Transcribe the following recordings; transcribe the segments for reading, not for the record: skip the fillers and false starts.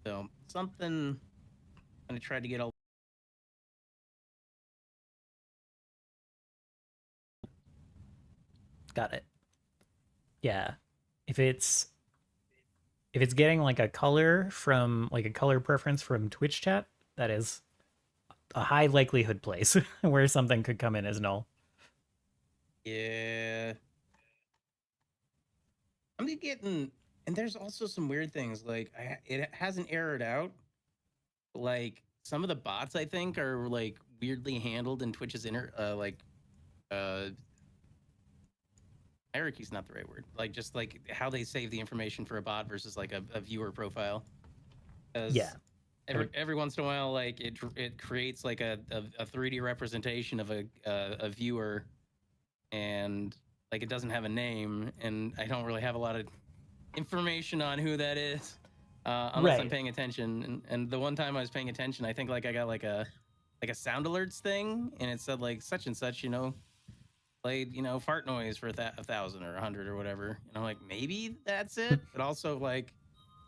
So something I'm gonna try to get all. Got it. Yeah. If it's getting like a color from like a color preference from Twitch chat, that is a high likelihood place where something could come in as null. Yeah. I'm getting, and there's also some weird things like it hasn't errored out. Like some of the bots, I think, are like weirdly handled in Twitch's uh hierarchy's not the right word. Like just like how they save the information for a bot versus like a viewer profile. Yeah. Because every once in a while, like it creates like a 3D representation of a viewer, and like it doesn't have a name, and I don't really have a lot of information on who that is, unless I'm Right. paying attention. And the one time I was paying attention, I think like I got like a sound alerts thing, and it said like such and such, played fart noise for 1,000 or 100 or whatever. And I'm like, maybe that's it. But also like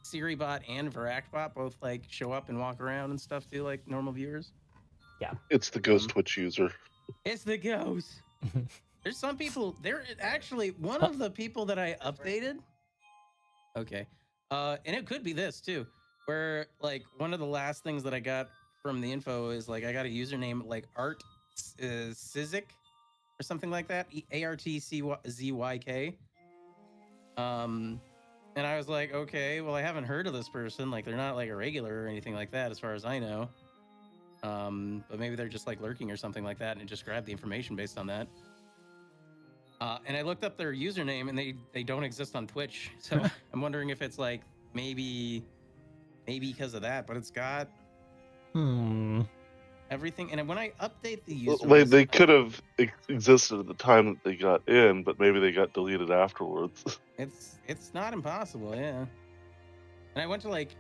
Siri bot and Voraktee bot both like show up and walk around and stuff too, like normal viewers. Yeah. It's the ghost Twitch user. It's the ghost. There's some people. There actually one of the people that I updated. Okay, and it could be this too, where like one of the last things that I got from the info is like I got a username like Art Sizik or something like that, ARTCZYK. And I was like, okay, well I haven't heard of this person. Like they're not like a regular or anything like that, as far as I know. But maybe they're just like lurking or something like that, and it just grabbed the information based on that. And I looked up their username, and they don't exist on Twitch. So I'm wondering if it's like maybe because of that. But it's got everything. And when I update the user list, They could have existed at the time that they got in, but maybe they got deleted afterwards. It's not impossible, yeah. And I went to like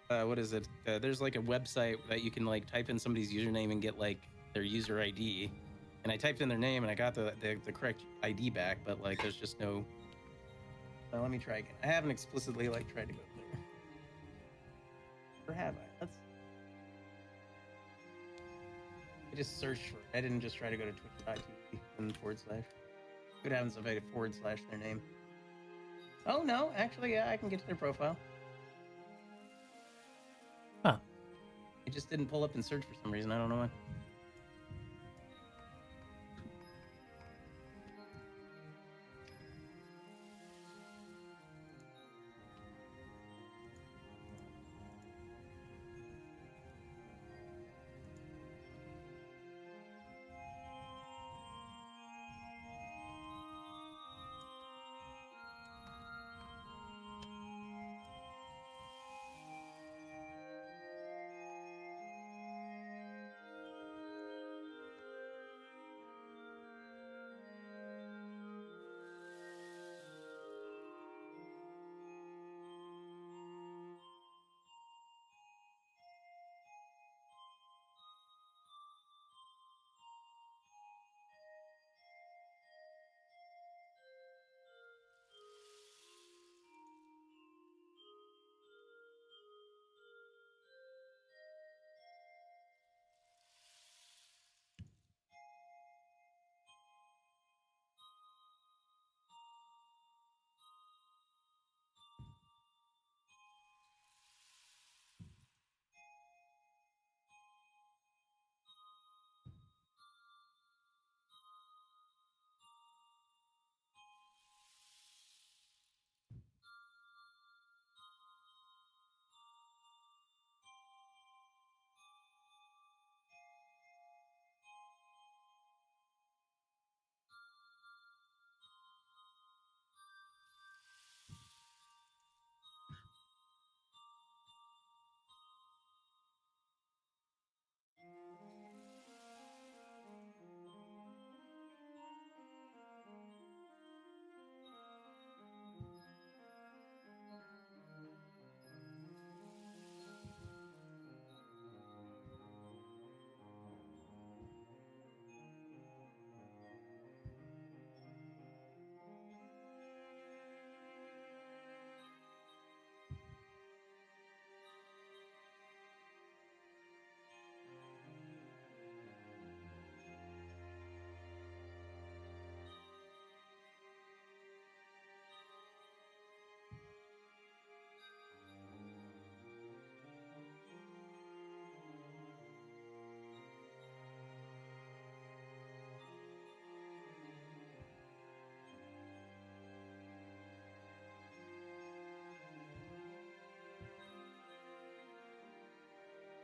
what is it? There's like a website that you can like type in somebody's username and get like their user ID. And I typed in their name and I got the correct ID back, but like there's just no. Let me try again. I haven't explicitly like tried to go there. Or have I? I just searched for it. I didn't just try to go to twitch.tv and /. Good heavens if I did / their name. Oh no, actually, yeah, I can get to their profile. Huh. It just didn't pull up in search for some reason. I don't know why.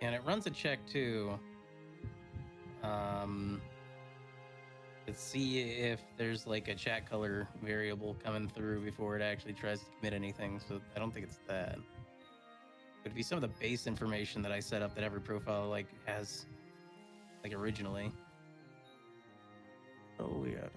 And it runs a check too. To see if there's like a chat color variable coming through before it actually tries to commit anything. So I don't think it's that. It'd be some of the base information that I set up that every profile like has, like originally. Oh weird.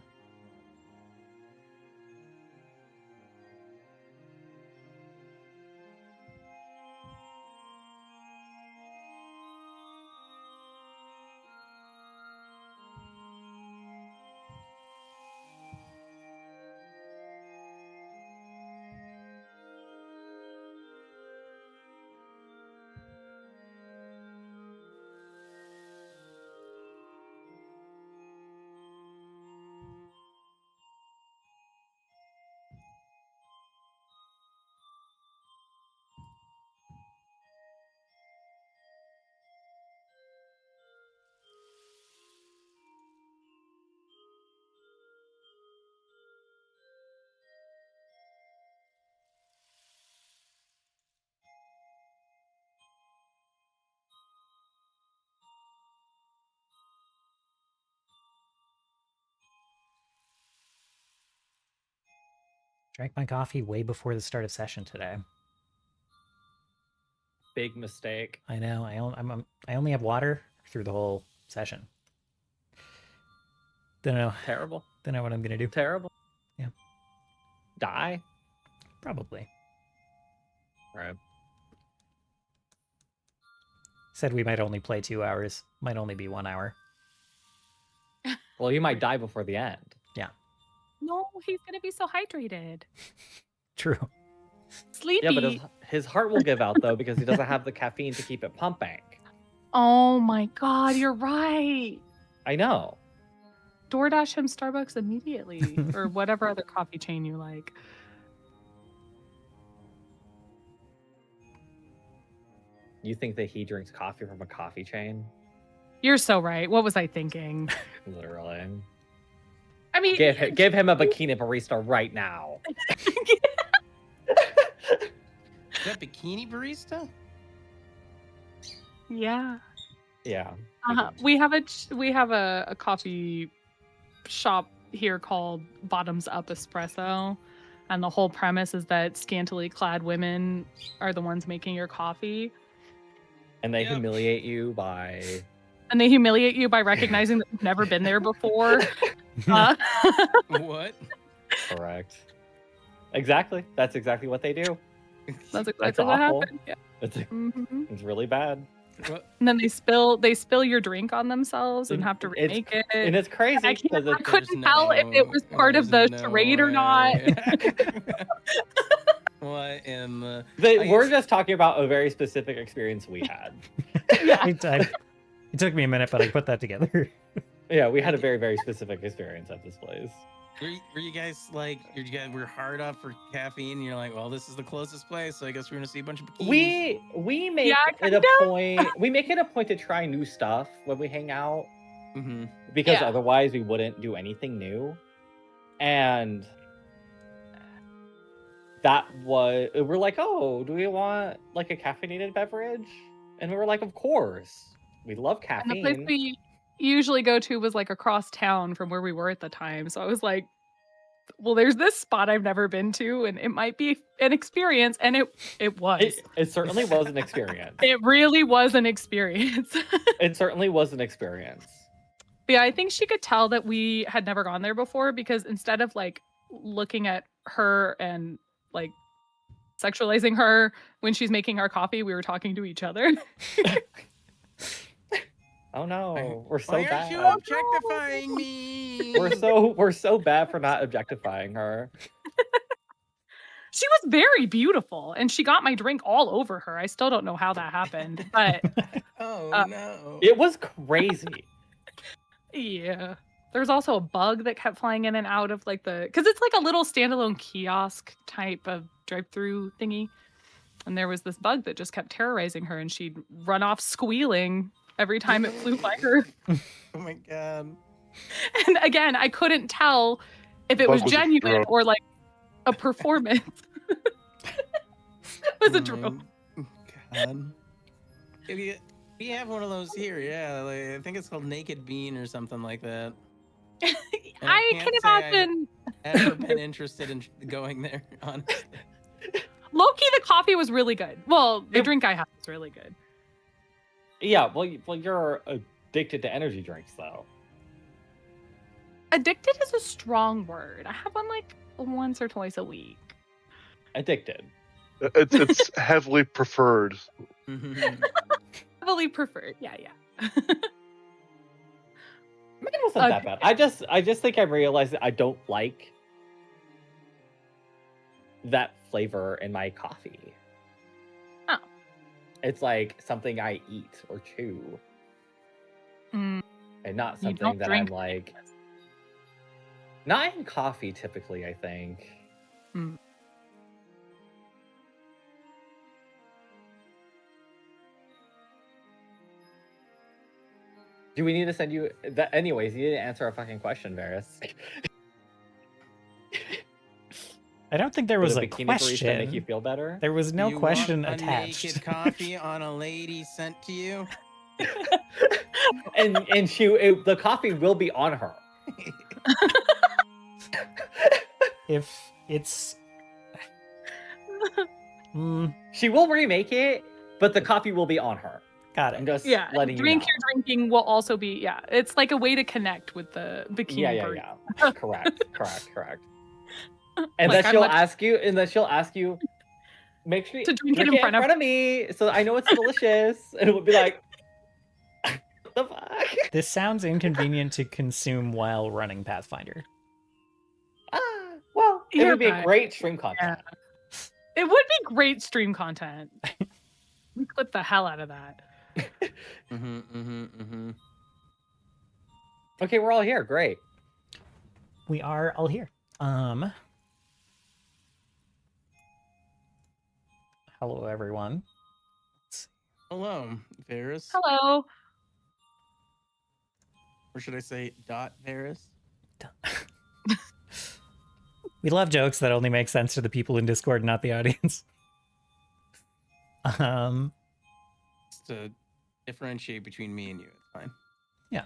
Drank my coffee way before the start of session today. Big mistake. I know. I only have water through the whole session. Don't know. Terrible. Don't know what I'm gonna do. Terrible. Yeah. Die. Probably. Right. Said we might only play 2 hours. Might only be 1 hour. Well, you might die before the end. No, he's gonna be so hydrated. True. Sleepy. Yeah, but his heart will give out though because he doesn't have the caffeine to keep it pumping. Oh my god, you're right. I know. DoorDash him Starbucks immediately, or whatever other coffee chain you like. You think that he drinks coffee from a coffee chain? You're so right. What was I thinking? Literally. I mean, Give him a bikini barista right now. Is that bikini barista? yeah. Yeah. We have a coffee shop here called Bottoms Up Espresso, and the whole premise is that scantily clad women are the ones making your coffee, And they Yep. humiliate you by recognizing that you've never been there before. What? correct. Exactly. That's exactly what they do. That's exactly what awful. happened. Yeah. It's really bad. What? And then they spill your drink on themselves and have to It's- remake it. And it's crazy I because I it's couldn't tell if it was part of the there's charade or no not. way. What in the? we're just talking about a very specific experience we had. It took me a minute, but I put that together. Yeah, we had a very, very specific experience at this place. Were you guys like you guys were hard up for caffeine? And you're like, well, this is the closest place, so I guess we're gonna see a bunch of bikinis. We make Yeah, it a kinda. point. We make it a point to try new stuff when we hang out Mm-hmm. because Yeah. otherwise we wouldn't do anything new. And we're like, oh, do we want like a caffeinated beverage? And we were like, of course, we love And the place caffeine. we usually go to was like across town from where we were at the time. So I was like, well, there's this spot I've never been to, and it might be an experience. And it was. It certainly was an experience. It really was an experience. It certainly was an experience. But yeah, I think she could tell that we had never gone there before because instead of like looking at her and like sexualizing her when she's making our coffee, we were talking to each other. Oh no, we're so Why aren't bad. you objectifying me? We're so bad for not objectifying her. She was very beautiful and she got my drink all over her. I still don't know how that happened, but Oh no. It was crazy. yeah. There's also a bug that kept flying in and out of like because it's like a little standalone kiosk type of drive-through thingy. And there was this bug that just kept terrorizing her and she'd run off squealing every time it flew by her. Oh my god. And again, I couldn't tell if it was Bug was a genuine drone. or like a performance. It was a drone. God. We have one of those here. Yeah, like, I think it's called Naked Bean or something like that. And I can can't say I've imagine. ever been interested in going there, honestly. Low-key, the coffee was really good. Well, the It- drink I had was really good. Yeah, well, you're addicted to energy drinks, though. Addicted is a strong word. I have one like once or twice a week. Addicted. It's heavily preferred. Mhm. Heavily preferred. Yeah. Maybe it wasn't that bad. I just think I realized that I don't like that flavor in my coffee. Oh. It's like something I eat or chew, Mm, and not you something don't that I'm drink like. Not in coffee, typically, I think. Mm. Do we need to send you that? Anyways, you didn't answer our fucking question, Varys. I don't think there Would was a a bikini barista make you question. feel better? There was no You question want attached. A naked coffee on a lady sent to you. and the coffee will be on her. If it's She will remake it, but the coffee will be on her. got I'm it. just yeah, letting you drink know. you're drinking will also be It's like a way to connect with the bikini. Yeah. barista. Correct. And Like, then I'm she'll much- ask you, make sure you To drink it drink in front of- me, so I know it's delicious. And it would be like, what the fuck? This sounds inconvenient to consume while running Pathfinder. Well, it You're would be a right. great stream content. It would be great stream content. We clip the hell out of that. Okay, we're all here. Great. We are all here. Hello everyone. Hello, Varys. Hello. Or should I say Varys? We love jokes that only make sense to the people in Discord, not the audience. Just to differentiate between me and you, it's fine. Yeah.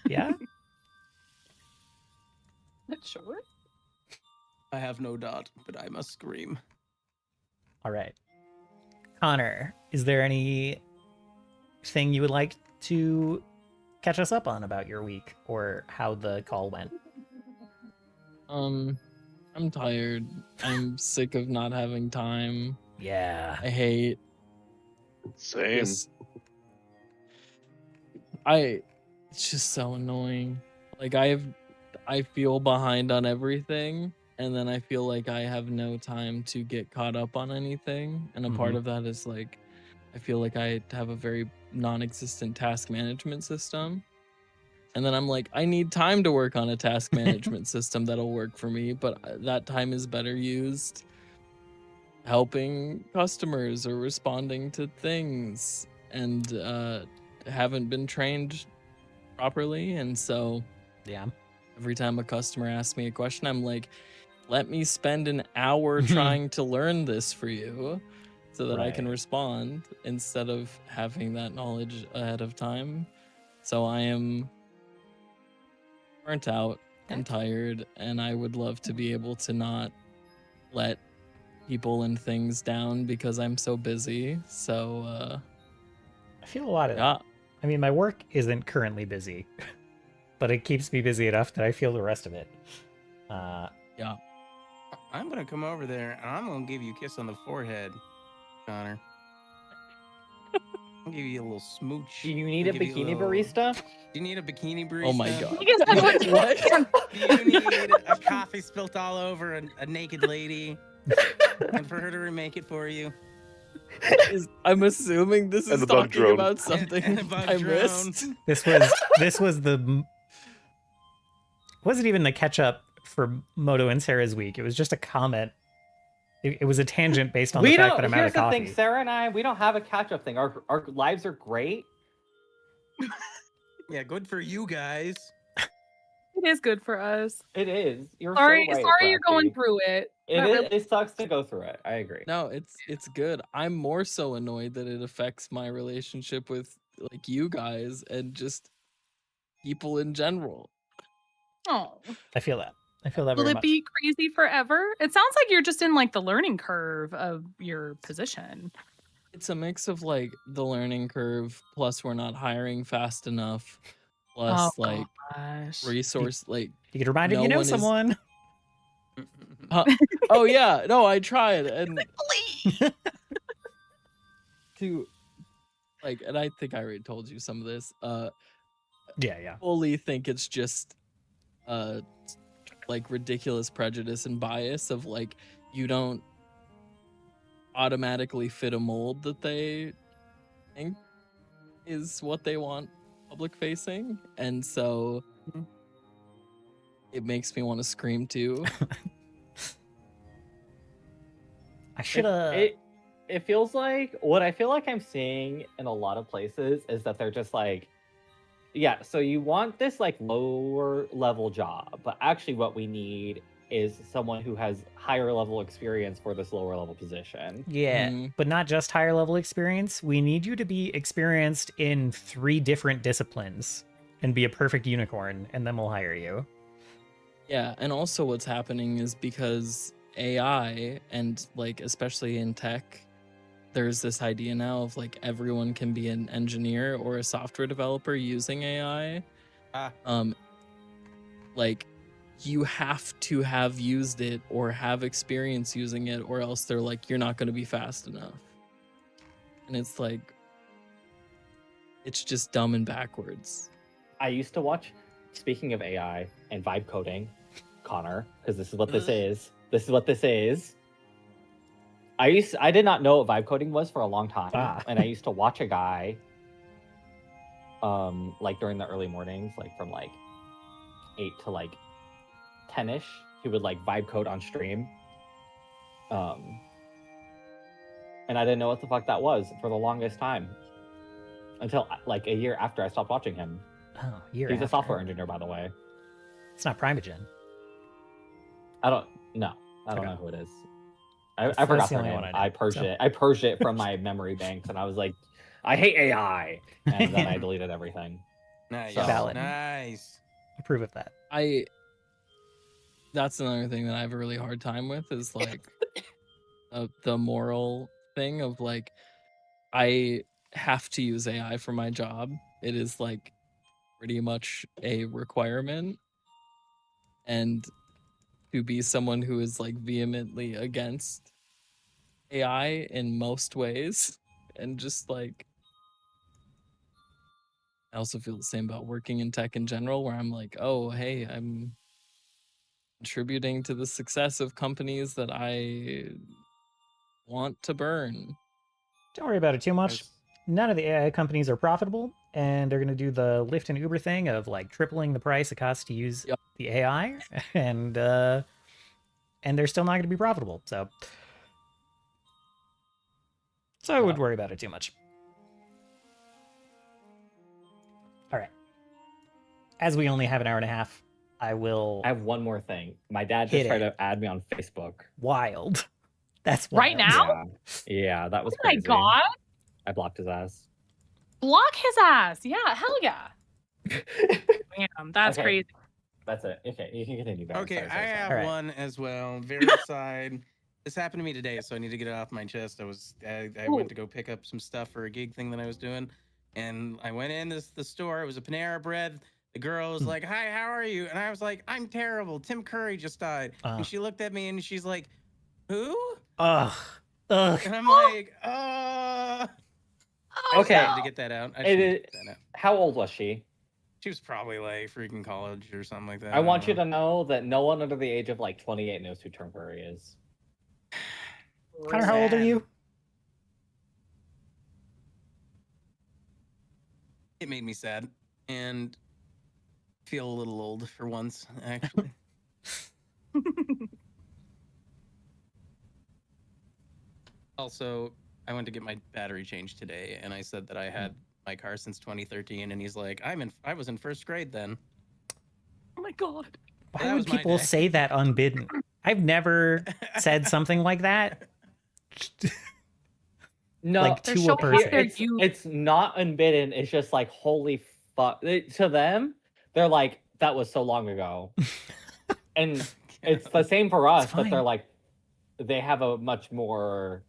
Yeah? Sure. I have no dot, but I must scream. All right. Konnor, is there anything you would like to catch us up on about your week or how the call went? I'm tired. I'm sick of not having time. Yeah. I hate Same. this. It's just so annoying. Like I feel behind on everything, and then I feel like I have no time to get caught up on anything. And a part Mhm. of that is like I feel like I have a very non-existent task management system. And then I'm like, I need time to work on a task management system that'll work for me, but that time is better used helping customers or responding to things, and haven't been trained properly. And so Yeah. every time a customer asks me a question, I'm like, let me spend an hour trying to learn this for you so that I can Right. respond instead of having that knowledge ahead of time. So I am burnt out and tired, and I would love to be able to not let people and things down because I'm so busy. So I feel a lot of yeah. that. I mean, my work isn't currently busy, but it keeps me busy enough that I feel the rest of it. I'm gonna come over there and I'm gonna give you a kiss on the forehead, Konnor. I'll give you a little smooch. Do you need a I'll give you bikini little- barista? Do you need a bikini barista? Oh my god. You guys have one- What? Do you need a coffee spilt all over a naked lady? And for her to remake it for you? I'm assuming this And is the bug talking drone. about something And a bug I drone. missed. This was the wasn't even the catch up for Moto and Sarah's week. It was just a comment. It was a tangent based on the fact that I'm out Here's of the coffee. thing, Sarah and I, we don't have a catch-up thing. Our lives are great. Yeah, good for you guys. It is good for us. It is. You're Sorry, so right, sorry you're going Voraktee. through it. It sucks to go through it. I agree. No, it's good. I'm more so annoyed that it affects my relationship with like you guys and just people in general. Oh, I feel that. I feel that will very it much. be crazy forever? It sounds like you're just in like the learning curve of your position. It's a mix of like the learning curve plus we're not hiring fast enough plus like gosh. resource like You could remind him no you know one is- someone. oh yeah, no, I tried and to like and I think I already told you some of this. Yeah. Fully think it's just like ridiculous prejudice and bias of like you don't automatically fit a mold that they think is what they want public facing, and so it makes me want to scream too. I should have. It feels like what I feel like I'm seeing in a lot of places is that they're just like, yeah, so you want this like lower level job, but actually what we need is someone who has higher level experience for this lower level position. Yeah, but not just higher level experience. We need you to be experienced in 3 different disciplines and be a perfect unicorn, and then we'll hire you. Yeah, and also what's happening is because AI and like especially in tech, there's this idea now of like everyone can be an engineer or a software developer using AI. Like you have to have used it or have experience using it, or else they're like, you're not going to be fast enough. And it's like, it's just dumb and backwards. I used to watch, speaking of AI and vibe coding, Konnor, because this is what this is. This is what this is. I did not know what vibe coding was for a long time, and I used to watch a guy, like during the early mornings, like from like 8 to like 10ish. He would like vibe code on stream, and I didn't know what the fuck that was for the longest time, until like a year after I stopped watching him. Oh, year He's after. a software engineer, by the way. It's not Primogen. I don't know who it is. I forgot the her only name. one I know, I purged so. it. I purged it from my memory banks, and I was like, I hate AI, and then I deleted everything. Nice. So- Valid. Nice. Approve of that. That's another thing that I have a really hard time with is like the moral thing of like, I have to use AI for my job. It is like pretty much a requirement. And to be someone who is like vehemently against AI in most ways, and just like, I also feel the same about working in tech in general, where I'm like, oh, hey, I'm contributing to the success of companies that I want to burn. Don't worry about it too much. Nice. None of the AI companies are profitable, and they're going to do the Lyft and Uber thing of like tripling the price it costs to use Yep. the AI, and they're still not going to be profitable. So I wouldn't worry about it too much. All right. As we only have an hour and a half, I will. I have one more thing. My dad Hit just tried it. to add me on Facebook. Wild. That's wild. Right now? Yeah, that was Oh my crazy. god. I blocked his ass. Block his ass. Yeah, hell yeah. Damn, that's Okay. crazy. That's it. Okay, you can continue. Barry. Okay, Sorry, I have Alright. one as well. Very side. This happened to me today, so I need to get it off my chest. I went to go pick up some stuff for a gig thing that I was doing, and I went in the store. It was a Panera Bread. The girl was like, "Hi, how are you?" And I was like, "I'm terrible. Tim Curry just died." And she looked at me and she's like, "Who?" Ugh. And I'm like, Okay. I need to get that out. I It should is- get that out. How old was she? She was probably like freaking college or something like that. I want you to know that no one under the age of like 28 knows who Tim Curry is. Connor, how old are you? It made me sad and feel a little old for once, actually. Also, I went to get my battery changed today, and I said that I had my car since 2013, and he's like, I was in first grade then. Oh my god. Why That would was my people day. say that unbidden? I've never said something like that. No, Like They're to a showing person. off their it's, youth. it's not unbidden. It's just like, holy fuck. To them, they're like, that was so long ago. And it's the same for us, but they're fine. like, they have a much more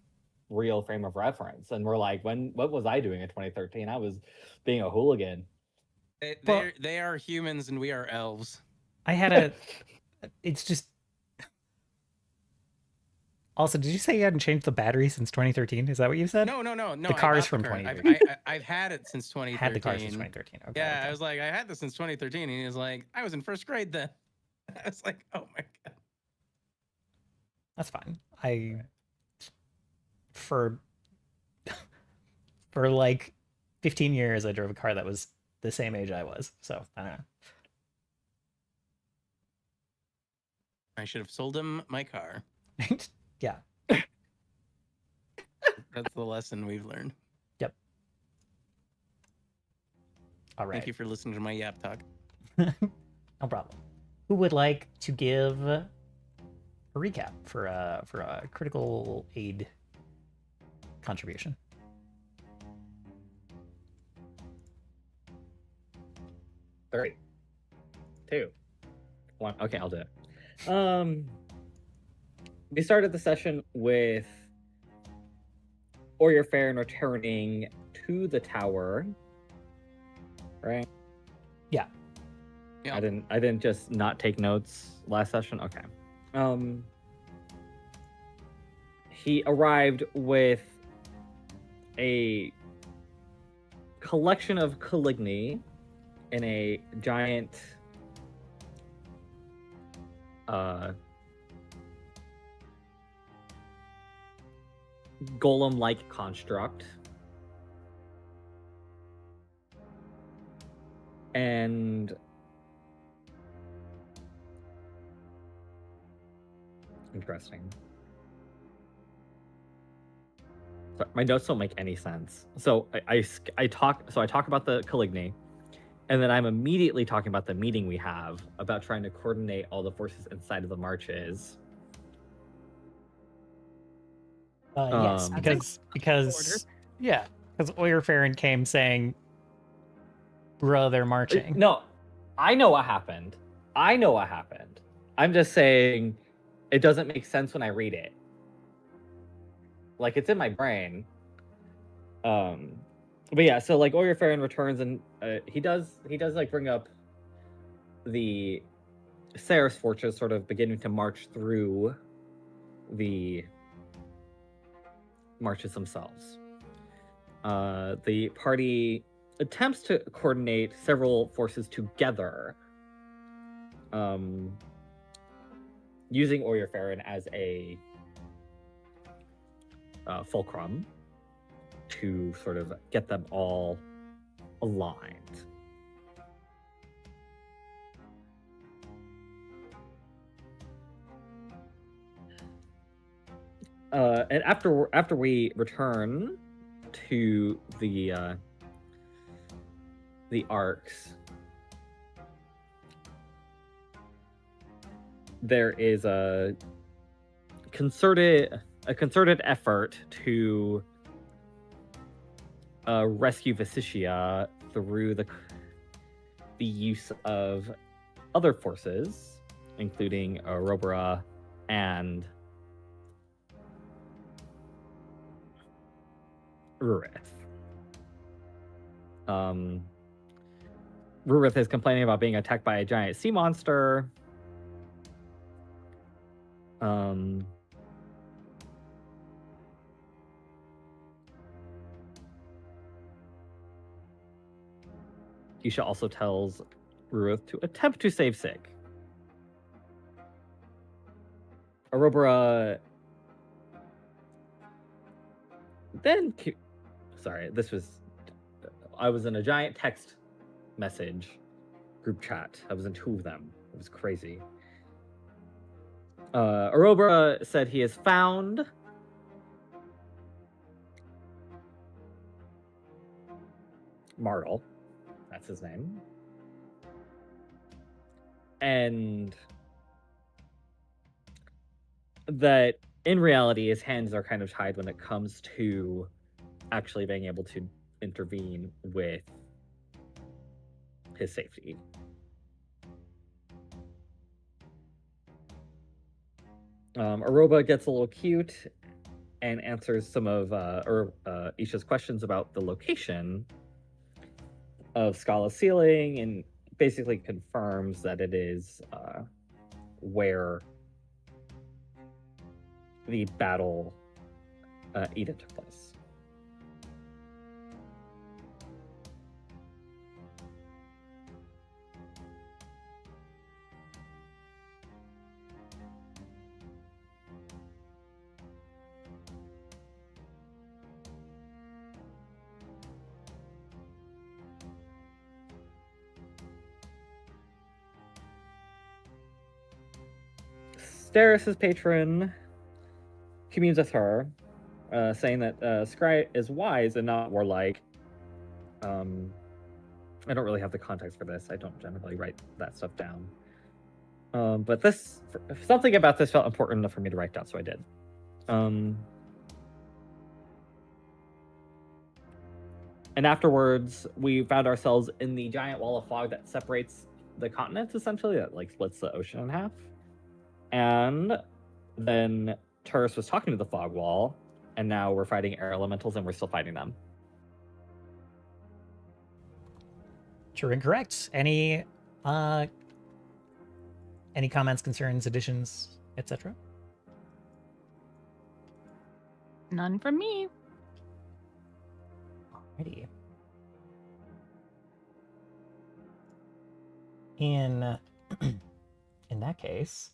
real frame of reference. And we're like, what was I doing in 2013? I was being a hooligan. They are humans and we are elves. I had a. It's just. Also, did you say you hadn't changed the battery since 2013? Is that what you said? No. The car's from 2013. I've had it since 2013. Had the car since 2013. Okay. Yeah, okay. I was like, I had this since 2013, and he was like, I was in first grade then. I was like, oh my god. That's fine. For like 15 years, I drove a car that was the same age I was. So I don't know. I should have sold him my car. Yeah. That's the lesson we've learned. Yep. All right. Thank you for listening to my yap talk. No problem. Who would like to give a recap for a critical aid contribution? Three, two, one. Okay, I'll do it. We started the session with Oyer Farron returning to the tower, right? Yeah. Yeah. I didn't just not take notes last session. Okay. He arrived with a collection of Caligny in a giant golem-like construct. And interesting. So my notes don't make any sense. So I talk about the Caligny, and then I'm immediately talking about the meeting we have about trying to coordinate all the forces inside of the marches. Yes, because Oyer Farron came saying, "Bruh, they're marching." No, I know what happened. I'm just saying it doesn't make sense when I read it. Like, it's in my brain. But yeah, so like Oyer Farron returns, and he does like bring up the Saris forces sort of beginning to march through the marches themselves. The party attempts to coordinate several forces together, using Oyer Farron as a fulcrum to sort of get them all aligned. And after we return to the arcs, there is a concerted effort to rescue Vicitia through the use of other forces, including Robera and Rurith. Rurith is complaining about being attacked by a giant sea monster. Isha also tells Rurith to attempt to save Sig. Arobra then... Sorry, I was in a giant text message group chat. I was in two of them. It was crazy. Arobra said he has found Martel. That's his name. And that in reality his hands are kind of tied when it comes to actually being able to intervene with his safety. Aroba gets a little cute and answers some of Isha's questions about the location of Scala's ceiling, and basically confirms that it is where the battle Eda took place. Steris' patron communes with her, saying that Scry is wise and not warlike. I don't really have the context for this. I don't generally write that stuff down. But something about this felt important enough for me to write down, so I did. And afterwards, we found ourselves in the giant wall of fog that separates the continents, essentially, that like splits the ocean in half. And then Turris was talking to the fog wall, and now we're fighting air elementals, and we're still fighting them. True and correct. Any comments, concerns, additions, etc.? None from me. Alrighty. In that case,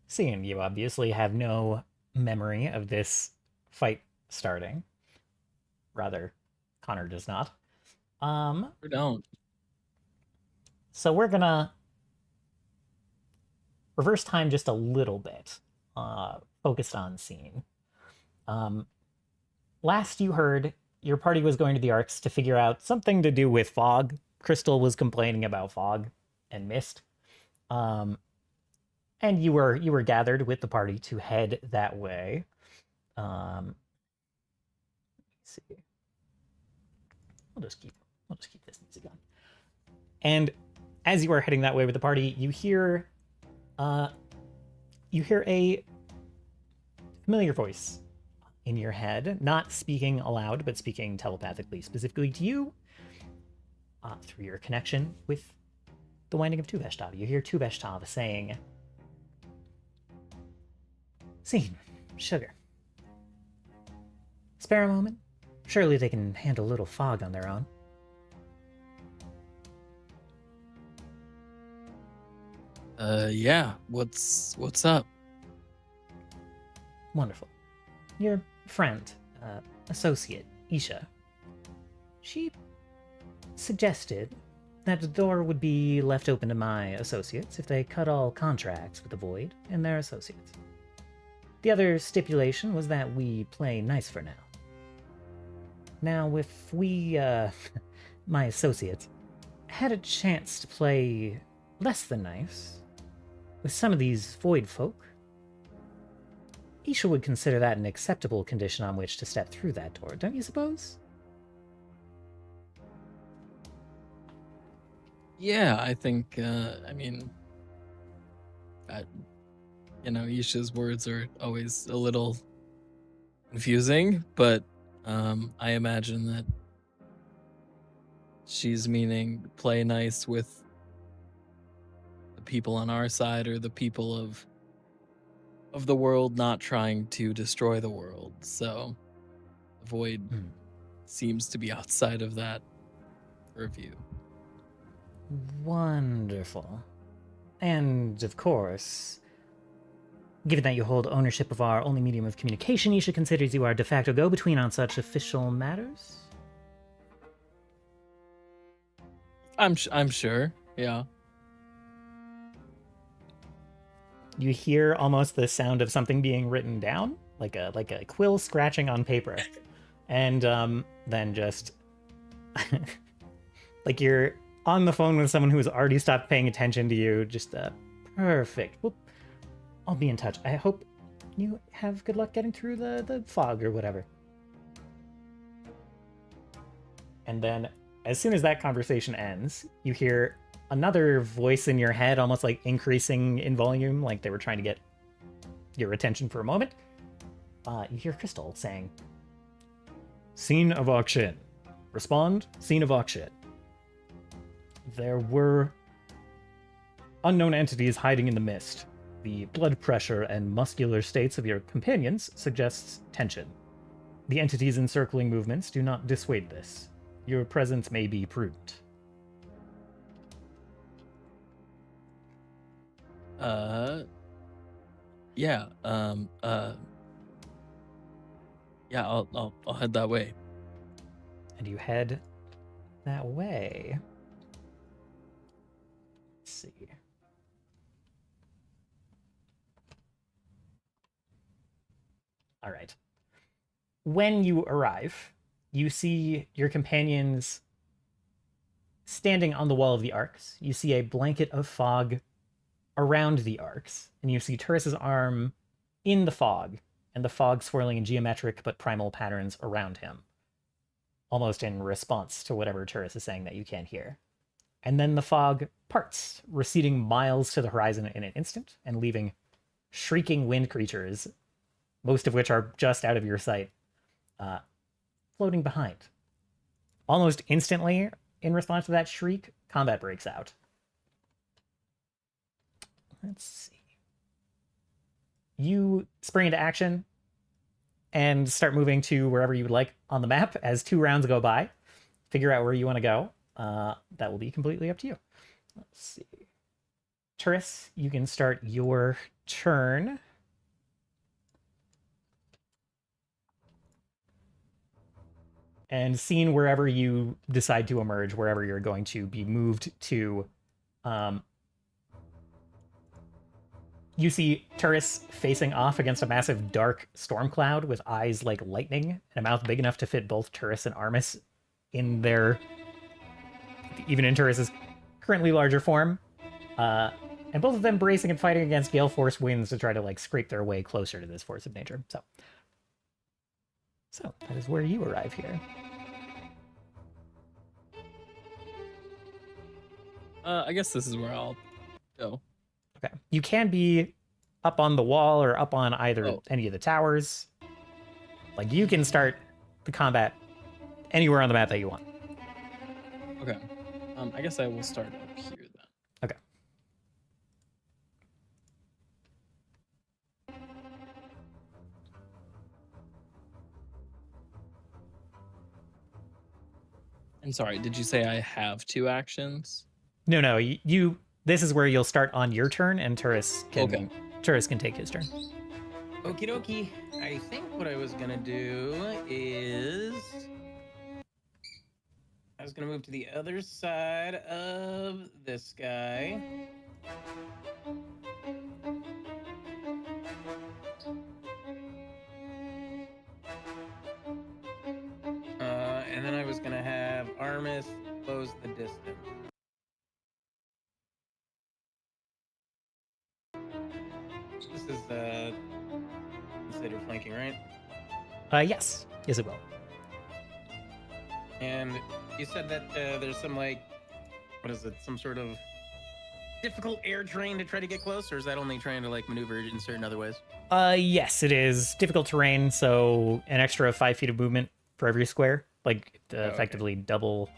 seeing you obviously have no memory of this fight starting. Rather, Konnor does not. We don't. So we're gonna reverse time just a little bit, focused on scene. Last you heard, your party was going to the Arcs to figure out something to do with fog. Crystal was complaining about fog and mist. And you were gathered with the party to head that way. Let's see. I'll just keep this music on. And as you are heading that way with the party, you hear a familiar voice in your head, not speaking aloud, but speaking telepathically, specifically to you, through your connection with the winding of Tuveshtav. You hear Tuveshtav saying, "Scene, sugar. Spare a moment? Surely they can handle a little fog on their own." Yeah. What's up? Wonderful. Your friend, associate, Isha, she suggested that the door would be left open to my associates if they cut all contracts with the Void and their associates. The other stipulation was that we play nice for now. Now, if we, my associates, had a chance to play less than nice with some of these Void folk, Isha would consider that an acceptable condition on which to step through that door, don't you suppose? Yeah, I think, Isha's words are always a little confusing, but I imagine that she's meaning play nice with the people on our side, or the people of the world, not trying to destroy the world. So the Void seems to be outside of that purview. Wonderful. And, of course, given that you hold ownership of our only medium of communication, Isha considers you our de facto go-between on such official matters? I'm sure, yeah. you hear almost the sound of something being written down, like a quill scratching on paper, and then just like you're on the phone with someone who's already stopped paying attention to you. Just perfect. Well, I'll be in touch. I hope you have good luck getting through the fog or whatever. And then, as soon as that conversation ends, you hear another voice in your head, almost like increasing in volume, like they were trying to get your attention for a moment. You hear Crystal saying, "Scene of auction. Respond, scene of auction. There were unknown entities hiding in the mist. The blood pressure and muscular states of your companions suggests tension. The entities' encircling movements do not dissuade this. Your presence may be prudent." Yeah, yeah, I'll head that way. And you head that way. Let's see. All right. When you arrive, you see your companions standing on the wall of the arcs. You see a blanket of fog around the arcs, and you see Turris's arm in the fog, and the fog swirling in geometric but primal patterns around him, almost in response to whatever Turris is saying that you can't hear. And then the fog parts, receding miles to the horizon in an instant, and leaving shrieking wind creatures, most of which are just out of your sight, floating behind. Almost instantly, in response to that shriek, combat breaks out. Let's see. You spring into action and start moving to wherever you would like on the map as 2 rounds go by. Figure out where you want to go. That will be completely up to you. Let's see. Turris, you can start your turn. And seeing wherever you decide to emerge, wherever you're going to be moved to, you see Turris facing off against a massive dark storm cloud with eyes like lightning and a mouth big enough to fit both Turris and Armis in their, even in Turris's currently larger form. And both of them bracing and fighting against gale force winds to try to like scrape their way closer to this force of nature. So that is where you arrive here. I guess this is where I'll go. Okay. You can be up on the wall or up on either any of the towers. Like you can start the combat anywhere on the map that you want. Okay. I guess I will start up here then. Okay. And sorry, did you say I have 2 actions? No, you this is where you'll start on your turn, and Turris can take his turn. Okie dokie. I think what I was gonna do is I was gonna move to the other side of this guy. And then I was gonna have Armis close the distance. This is considered flanking, right? Yes, it will. And you said that there's some like, what is it? Some sort of difficult air terrain to try to get close, or is that only trying to like maneuver in certain other ways? Yes, it is difficult terrain, so an extra 5 feet of movement for every square, like effectively double.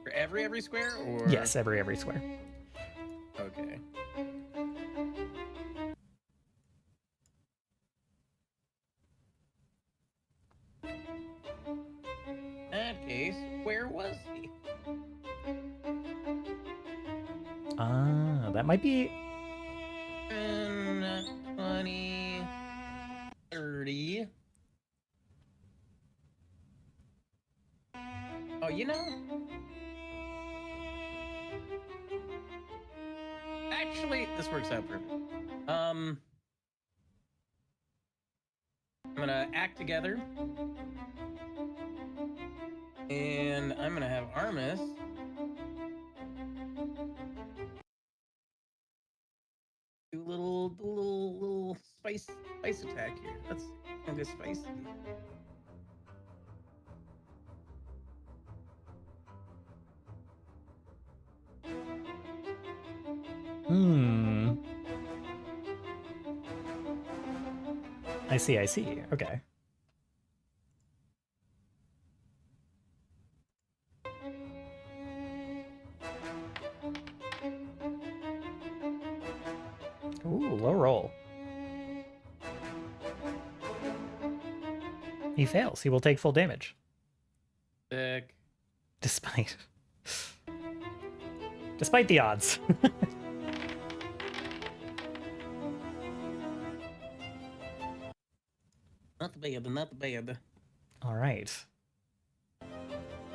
For every square, or Yes, every square. Okay. In that case, where was he? That might be 10, 20, 30. Oh, you know, actually, this works out perfect. I'm gonna act together, and I'm gonna have Armis do a little spice attack here. That's gonna go spicy. I see. Okay. Ooh, low roll. He fails. He will take full damage. Sick. Despite the odds. Not bad. All right.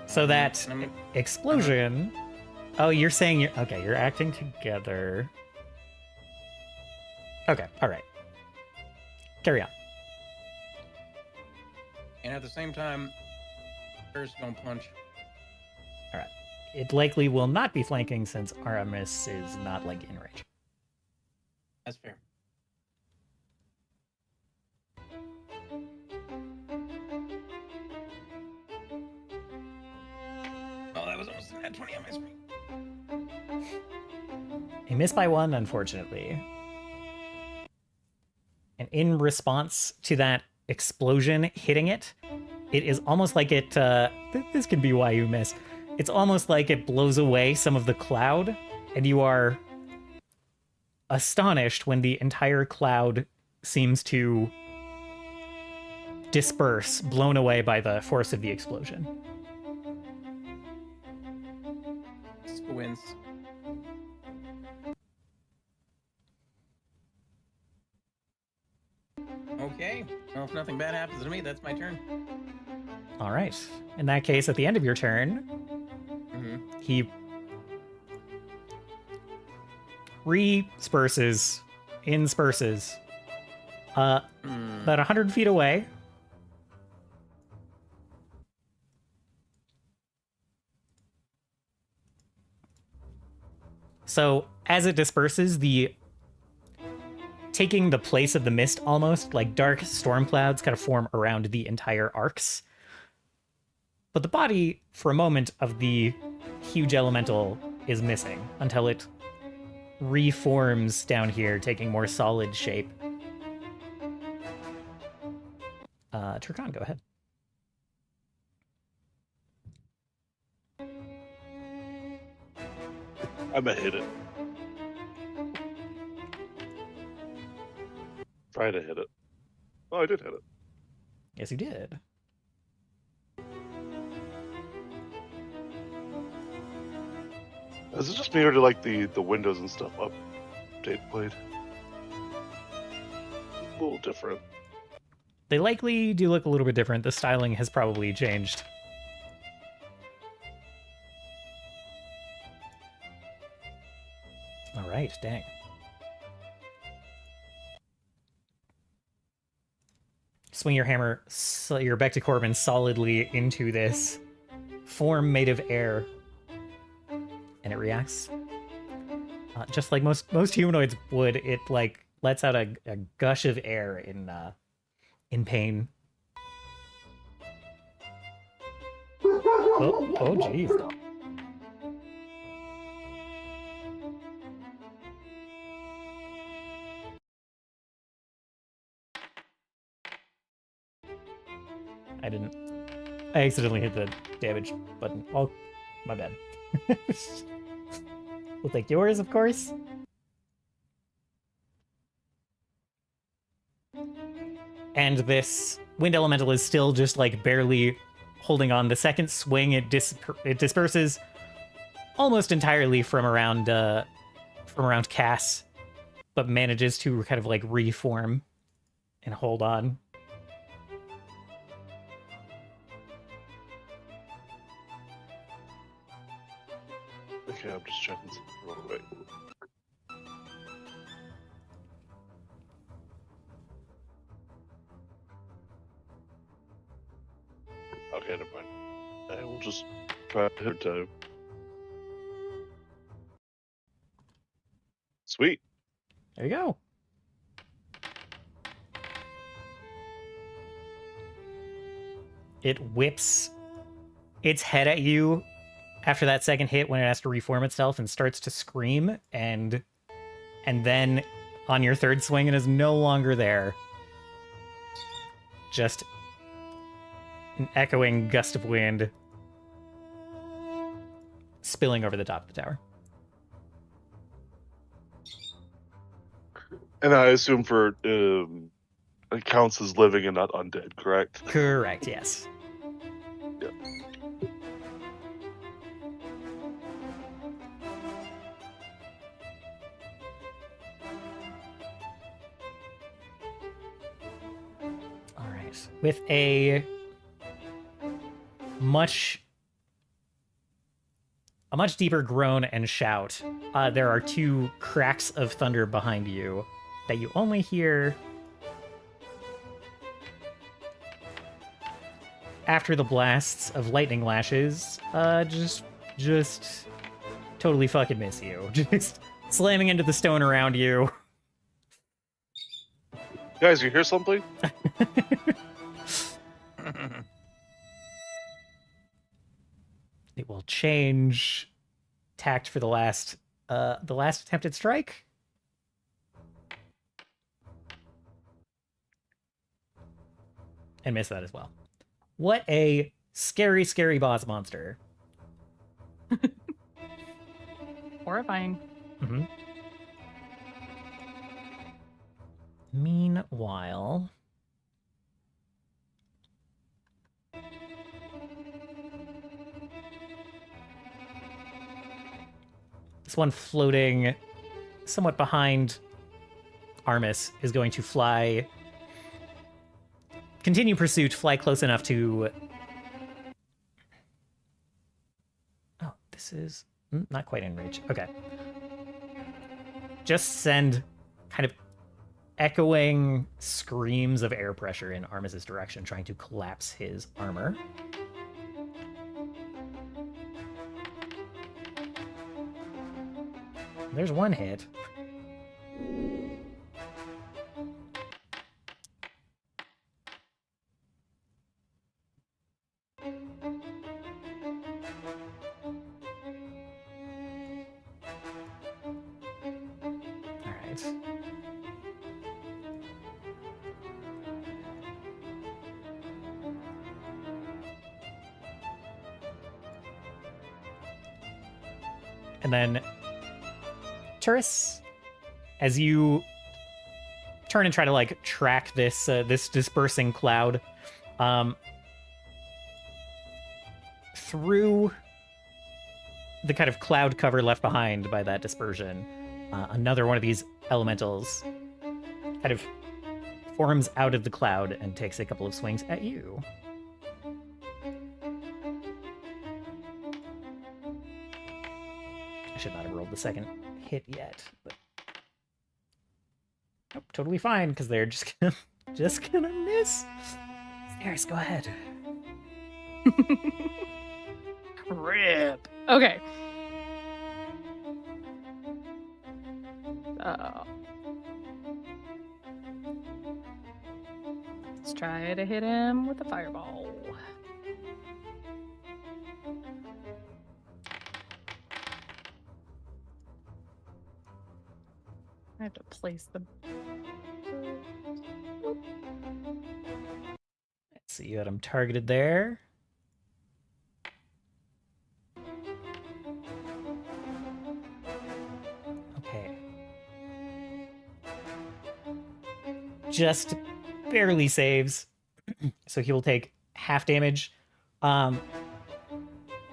So that explosion. Oh, you're saying you're acting together. Okay, all right. Carry on. And at the same time, first gonna punch. All right. It likely will not be flanking since Aramis is not like in range. That's fair. Oh, that was almost at 20 on my screen. He missed by 1, unfortunately. And in response to that explosion hitting it, it is almost like it, this could be why you miss. It's almost like it blows away some of the cloud, and you are astonished when the entire cloud seems to disperse, blown away by the force of the explosion. Squints. Okay. Well, if nothing bad happens to me, that's my turn. All right. In that case, at the end of your turn, he insperses, about 100 feet away. So as it disperses, taking the place of the mist almost, like dark storm clouds kind of form around the entire arcs. But the body, for a moment, of the huge elemental is missing until it reforms down here, taking more solid shape. Turkan, go ahead. I'm gonna hit it. Try to hit it. Oh, I did hit it. Yes, you did. Is it just me or do like the windows and stuff update played? A little different. They likely do look a little bit different. The styling has probably changed. All right, dang. Swing your hammer, your Back Corbin solidly into this form made of air, and it reacts. Just like most humanoids would, it like lets out a gush of air in pain. Oh, jeez. I accidentally hit the damage button. Oh, my bad. We'll take yours, of course. And this wind elemental is still just like barely holding on. The second swing, it disperses almost entirely from around Cass, but manages to kind of like reform and hold on. Okay, I'm just checking something real quick. Okay, never mind. And we'll just try to hit time. Sweet. There you go. It whips its head at you after that second hit when it has to reform itself and starts to scream, and then on your third swing it is no longer there. Just an echoing gust of wind spilling over the top of the tower. And I assume for it counts as living and not undead, correct? Correct, yes. Yep. All right. With a much deeper groan and shout, there are two cracks of thunder behind you that you only hear after the blasts of lightning lashes. Just totally fucking miss you. Just slamming into the stone around you. Guys, you hear something? It will change tact for the last attempted strike. And miss that as well. What a scary, scary boss monster. Horrifying. Mm-hmm. Meanwhile, this one floating somewhat behind Armis is going to continue pursuit, fly close enough to... Oh, this is not quite in reach. Okay. Just send kind of echoing screams of air pressure in Armis's direction, trying to collapse his armor. There's one hit. All right. And then Turris, as you turn and try to like track this this dispersing cloud through the kind of cloud cover left behind by that dispersion, another one of these elementals kind of forms out of the cloud and takes a couple of swings at you. I should not have rolled the second hit yet, but nope, totally fine because they're just gonna miss. Eris, go ahead. Rip. Okay. Let's try to hit him with a fireball. I have to place the... Let's see, you had him targeted there. Okay. Just barely saves. So he will take half damage.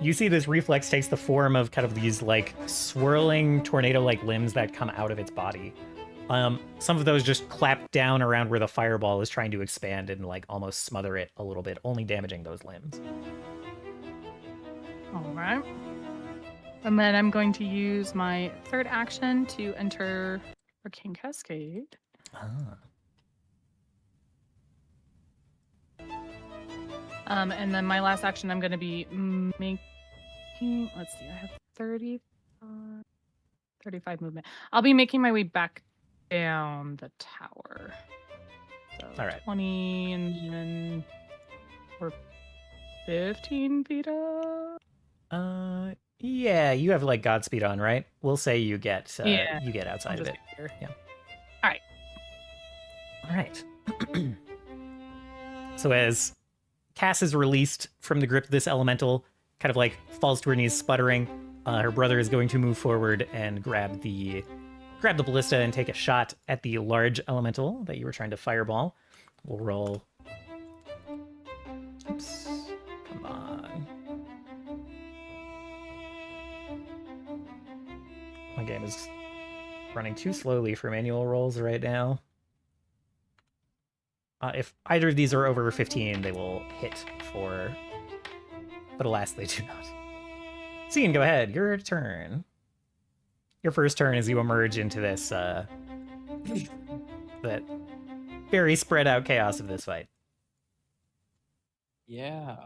You see this reflex takes the form of kind of these like swirling tornado-like limbs that come out of its body. Some of those just clap down around where the fireball is trying to expand and like almost smother it a little bit, only damaging those limbs. All right. And then I'm going to use my third action to enter Arcane Cascade. Ah. And then my last action, I'm going to be making. Let's see, I have 35 movement. I'll be making my way back down the tower. So All right. 20 and then we're 15 feet up. Yeah, you have like Godspeed on, right? We'll say you get Yeah, you get outside of it. Here. Yeah. All right. All right. So as Cass is released from the grip of this elemental, kind of like falls to her knees, sputtering, her brother is going to move forward and grab the ballista and take a shot at the large elemental that you were trying to fireball. We'll roll. Oops. Come on. My game is running too slowly for manual rolls right now. If either of these are over 15, they will hit for... But alas, they do not. Cian, go ahead. Your turn. Your first turn as you emerge into this, that very spread out chaos of this fight. Yeah.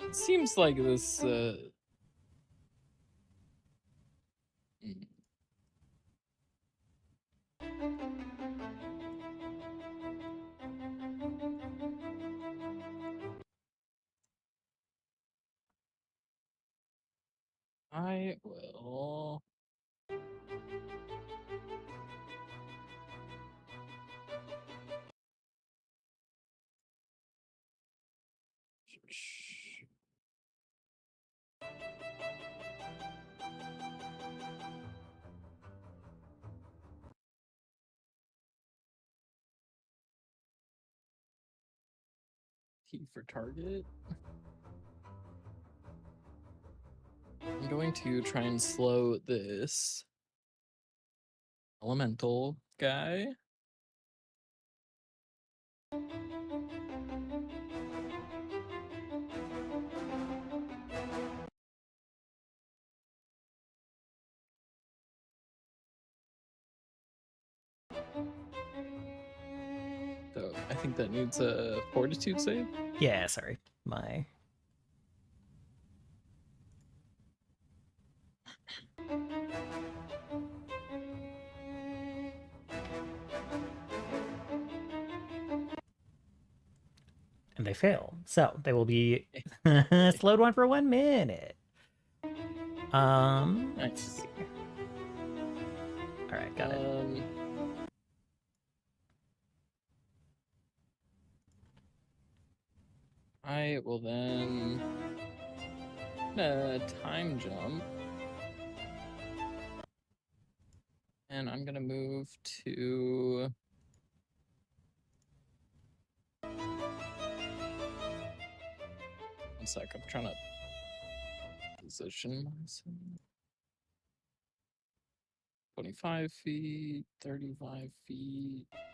It seems like this I will T for target. I'm going to try and slow this elemental guy. So I think that needs a fortitude save. Yeah, sorry. My... And they fail. So they will be slowed one for 1 minute. Let's see. All right, got it. I will then time jump. And I'm gonna move to one sec, I'm trying to position myself. 25 feet, 35 feet, 30.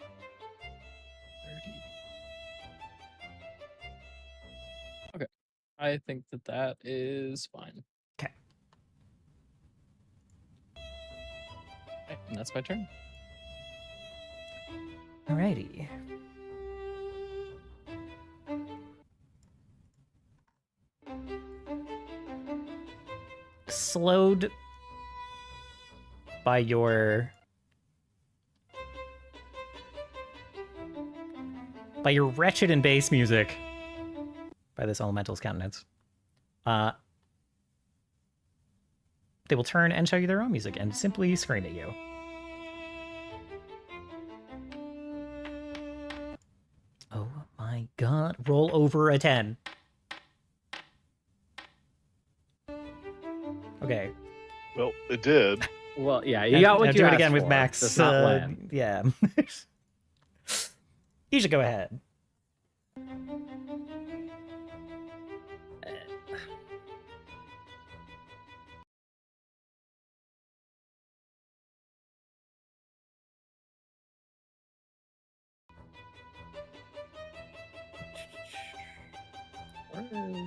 Okay, I think that is fine. Okay. Okay, and that's my turn. Alrighty. Slowed by your wretched and bass music, by this elemental's countenance, they will turn and show you their own music and simply scream at you. Oh my god. Roll over a 10. Okay. Well, it did. Well, yeah, you got what Now you do it asked again with for, Max. just not when. Yeah. You should go ahead. Where is...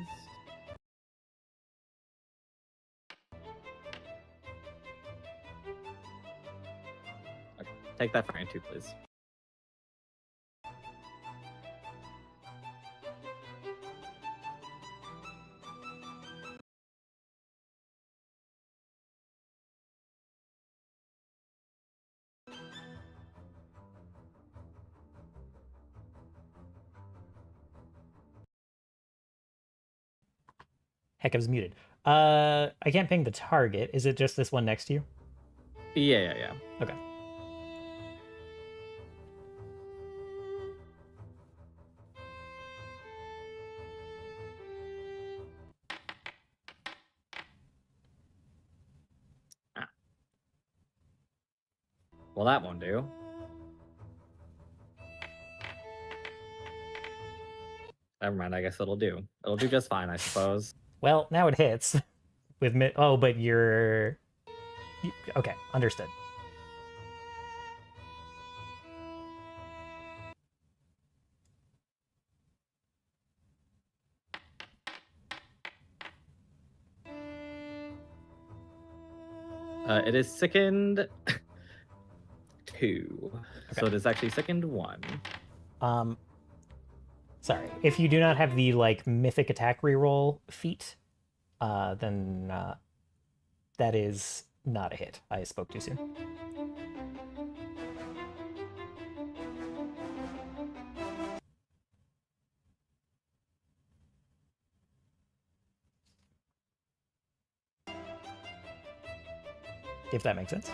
Take that for too, please. Heck, I was muted. I can't ping the target. Is it just this one next to you? Yeah. Okay. Well, that won't do. Never mind. I guess it'll do. It'll do just fine, I suppose. Well, now it hits with oh, but you're okay. Understood. It is sickened 2. Okay. So it is actually sickened 1. Sorry. If you do not have the like mythic attack reroll feat, then that is not a hit. I spoke too soon. If that makes sense.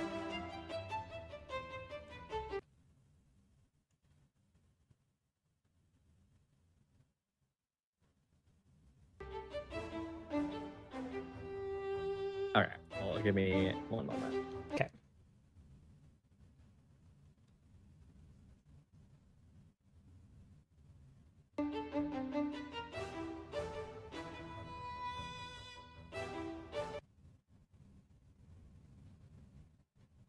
All right. Well, give me one moment. Okay.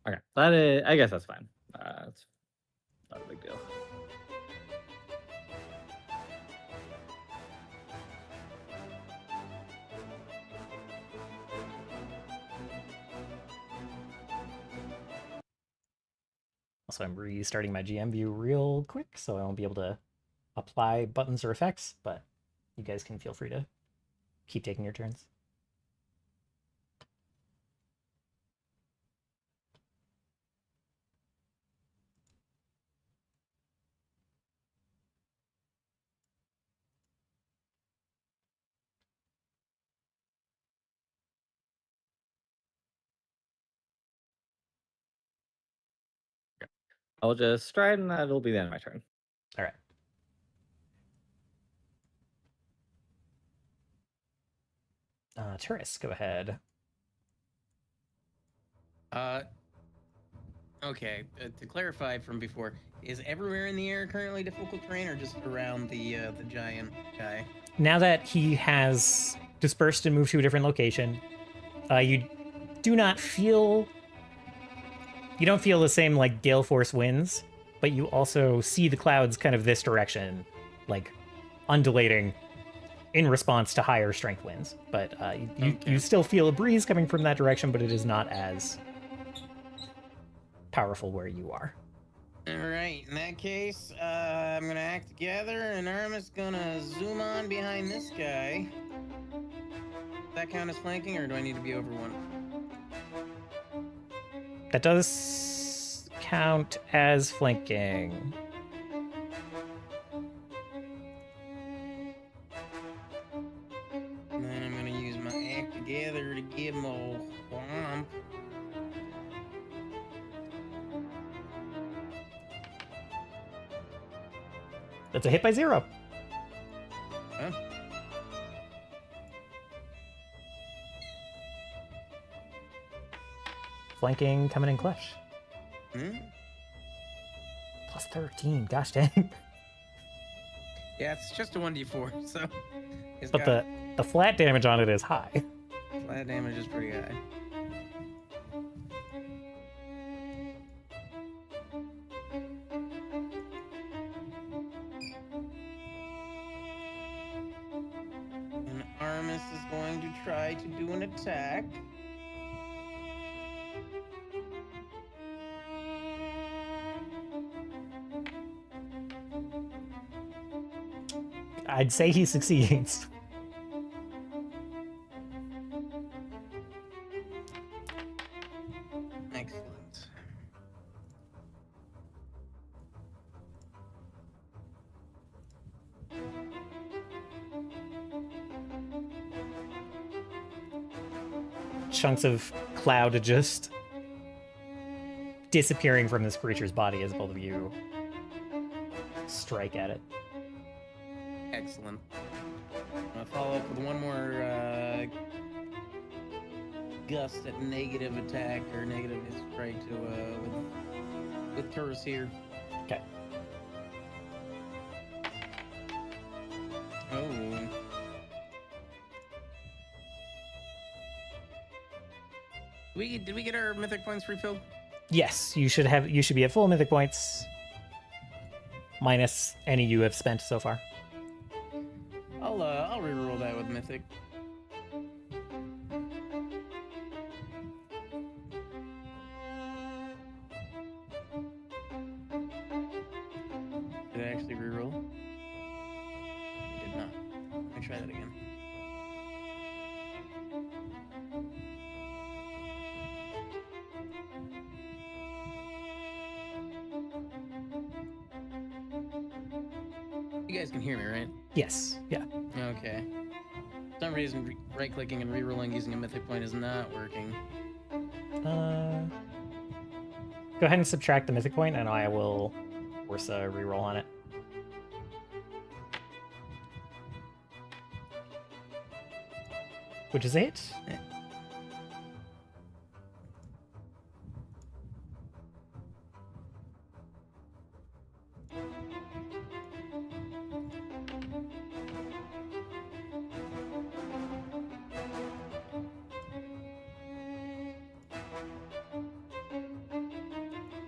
Okay. That is. I guess that's fine. It's not a big deal. Also, I'm restarting my GM view real quick, so I won't be able to apply buttons or effects, but you guys can feel free to keep taking your turns. I'll just stride, and that'll be the end of my turn. All right. Turris, go ahead. Okay. To clarify from before, is everywhere in the air currently difficult terrain, or just around the giant guy? Now that he has dispersed and moved to a different location, you don't feel the same like gale force winds, but you also see the clouds kind of this direction, like undulating in response to higher strength winds. But you still feel a breeze coming from that direction, but it is not as powerful where you are. All right. In that case, I'm gonna act together, and Armis gonna zoom on behind this guy. Does that count as flanking, or do I need to be over one? That does count as flanking. And then I'm gonna use my act together to give him a whomp. That's a hit by 0. Huh? Flanking coming in clutch. Hmm? Plus 13. Gosh dang. Yeah, it's just a 1d4, so. It's But got the flat damage on it is high. flat damage is pretty high. And Armis is going to try to do an attack. I'd say he succeeds. Excellent. Chunks of cloud just disappearing from this creature's body as both of you strike at it. Excellent. I'm gonna follow up with one more gust at negative attack or negative strike to with Turris here. Okay. Oh. Did we get our mythic points refilled? Yes, you should be at full mythic points. Minus any you have spent so far. I'll reroll that with mythic. Did I actually reroll? I did not. Let me try that again. You guys can hear me, right? Yes. Yeah. Okay. For some reason, right-clicking and rerolling using a mythic point is not working. Go ahead and subtract the mythic point, and I will force a reroll on it. Which is 8.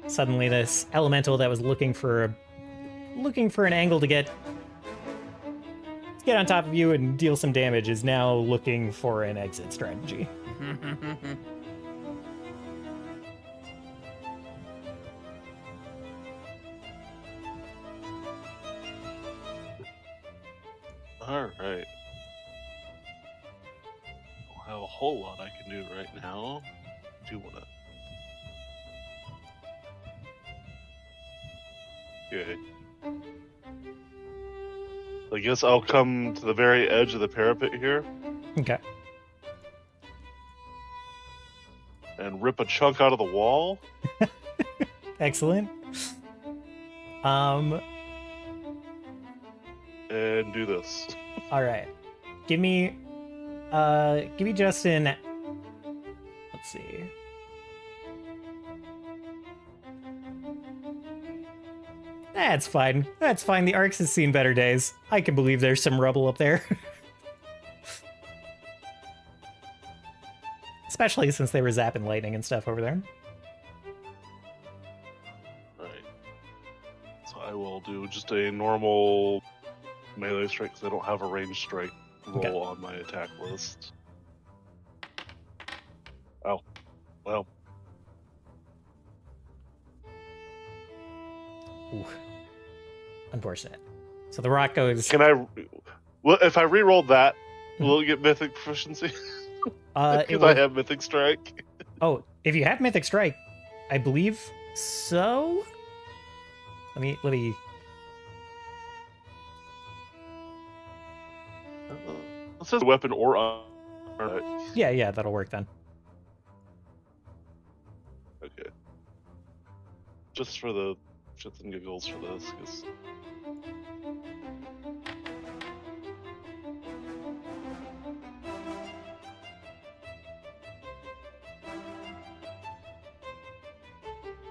Suddenly, this elemental that was looking for an angle to get on top of you and deal some damage is now looking for an exit strategy. All right. I don't have a whole lot I can do right now. I do want to. Okay. I guess I'll come to the very edge of the parapet here Okay. and rip a chunk out of the wall. Excellent. And do this. All right. Give me Justin. Let's see. That's fine. That's fine. The Arcs has seen better days. I can believe there's some rubble up there. Especially since they were zapping lightning and stuff over there. Right. So I will do just a normal melee strike because I don't have a ranged strike roll Okay. on my attack list. Oh. Well. Ooh. Unfortunate. So the rock goes. Can I? Well, if I re-rolled that, will it get mythic proficiency? It Because will, I have mythic strike. oh, if you have Mythic Strike, I believe so. Let me. It says weapon or armor. Yeah, that'll work then. Okay. Just for the shits and giggles for this, 'cause...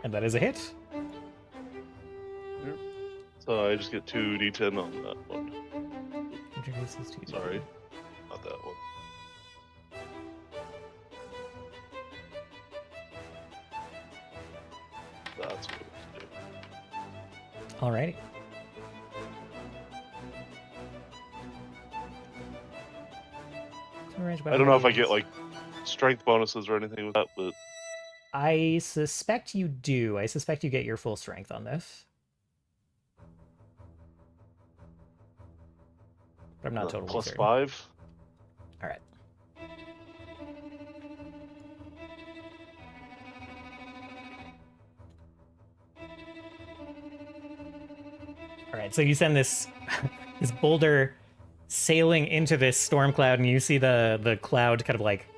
And that is a hit. So I just get 2d10 on that one. Introduces to you. Sorry, not that one. That's what it do. Alrighty. I don't know if I get like strength bonuses or anything with that, but I suspect you do. I suspect you get your full strength on this. but I'm not totally Plus certain. 5. All right. All right, so you send this this boulder sailing into this storm cloud, and you see the cloud kind of like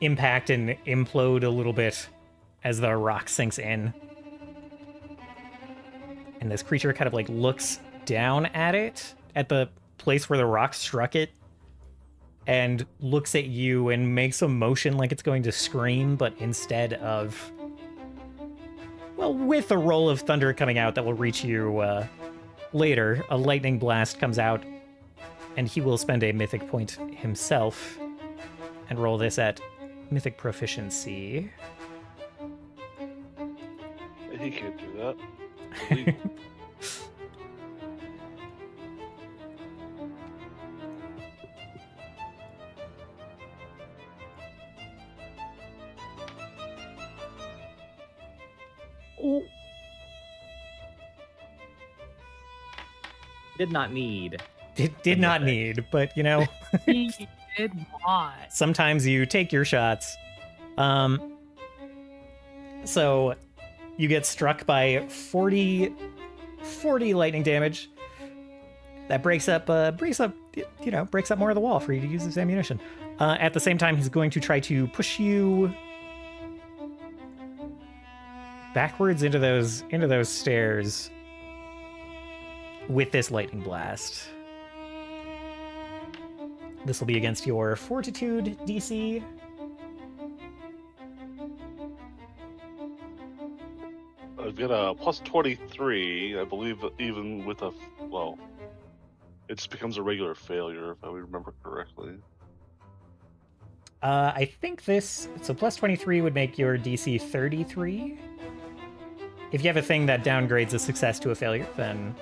impact and implode a little bit as the rock sinks in. And this creature kind of like looks down at it, at the place where the rock struck it, and looks at you and makes a motion like it's going to scream, but instead of, well, with a roll of thunder coming out that will reach you later, a lightning blast comes out, and he will spend a mythic point himself and roll this at mythic proficiency. He can't do that. Illegal. Oh. Did not need. Did not need, but you know, He did not. sometimes you take your shots. So you get struck by 40 lightning damage. That breaks up more of the wall for you to use as ammunition. At the same time, he's going to try to push you backwards into those stairs with this lightning blast. This will be against your fortitude DC. I've got a plus 23, I believe, even with a, well, it just becomes a regular failure, if I remember correctly. I think so plus 23 would make your DC 33. If you have a thing that downgrades a success to a failure, then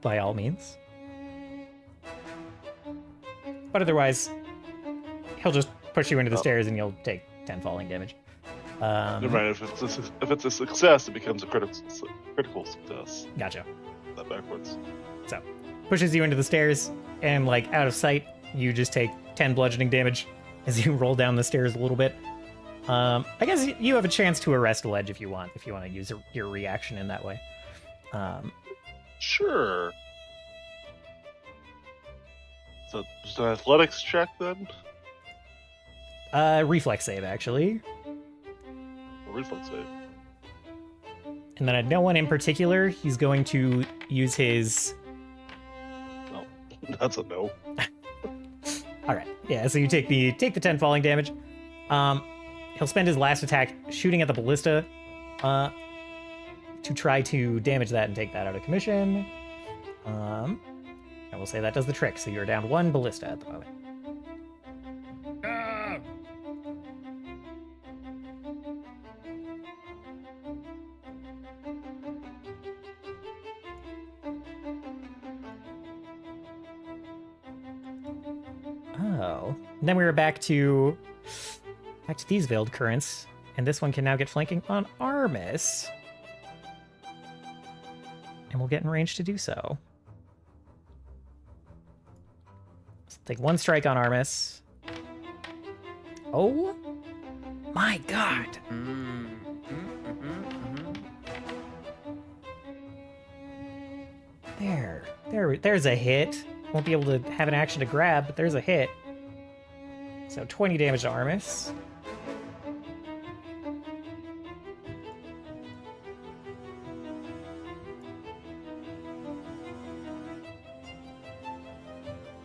by all means. But otherwise, he'll just push you into the stairs and you'll take 10 falling damage. Never mind, if it's a success, it becomes a critical success. Gotcha. That backwards. So, pushes you into the stairs, and like out of sight, you just take 10 bludgeoning damage as you roll down the stairs a little bit. I guess you have a chance to arrest a ledge if you want to use your reaction in that way. Sure. So just an athletics check then? Reflex save, actually. A reflex save. And then at no one in particular, he's going to use his... No, that's a no. All right. Yeah, so you take the 10 falling damage. He'll spend his last attack shooting at the ballista to try to damage that and take that out of commission. I will say that does the trick, so you're down 1 ballista at the moment. Oh. And then we were back to these veiled currents, and this one can now get flanking on Armis. And we'll get in range to do so. So take 1 strike on Armis. Oh my god! There's a hit. Won't be able to have an action to grab, but there's a hit. So 20 damage to Armis.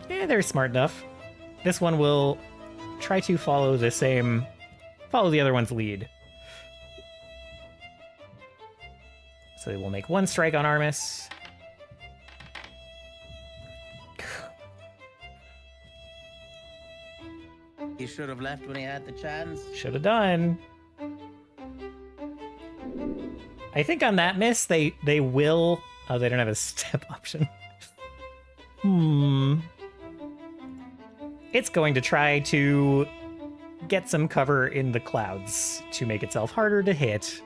Yeah, they're smart enough. This one will try to follow the other one's lead. So they will make 1 strike on Armis. He should have left when he had the chance. Should have done. I think on that miss, they will... Oh, they don't have a step option. It's going to try to get some cover in the clouds to make itself harder to hit.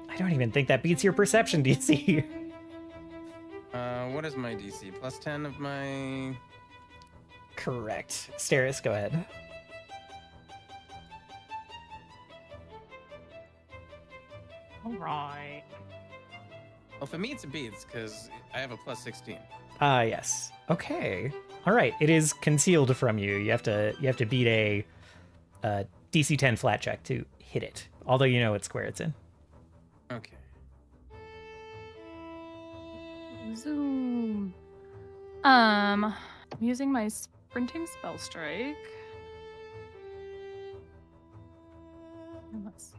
I don't even think that beats your perception DC. What is my DC? Plus 10 of my... Correct. Steris, go ahead. All right. Well, if it meets, it beats, because I have a plus 16. Yes. Okay. All right. It is concealed from you. You have to beat a DC 10 flat check to hit it. Although you know what square it's in. Okay. Zoom. I'm using my sprinting spell strike. And let's see.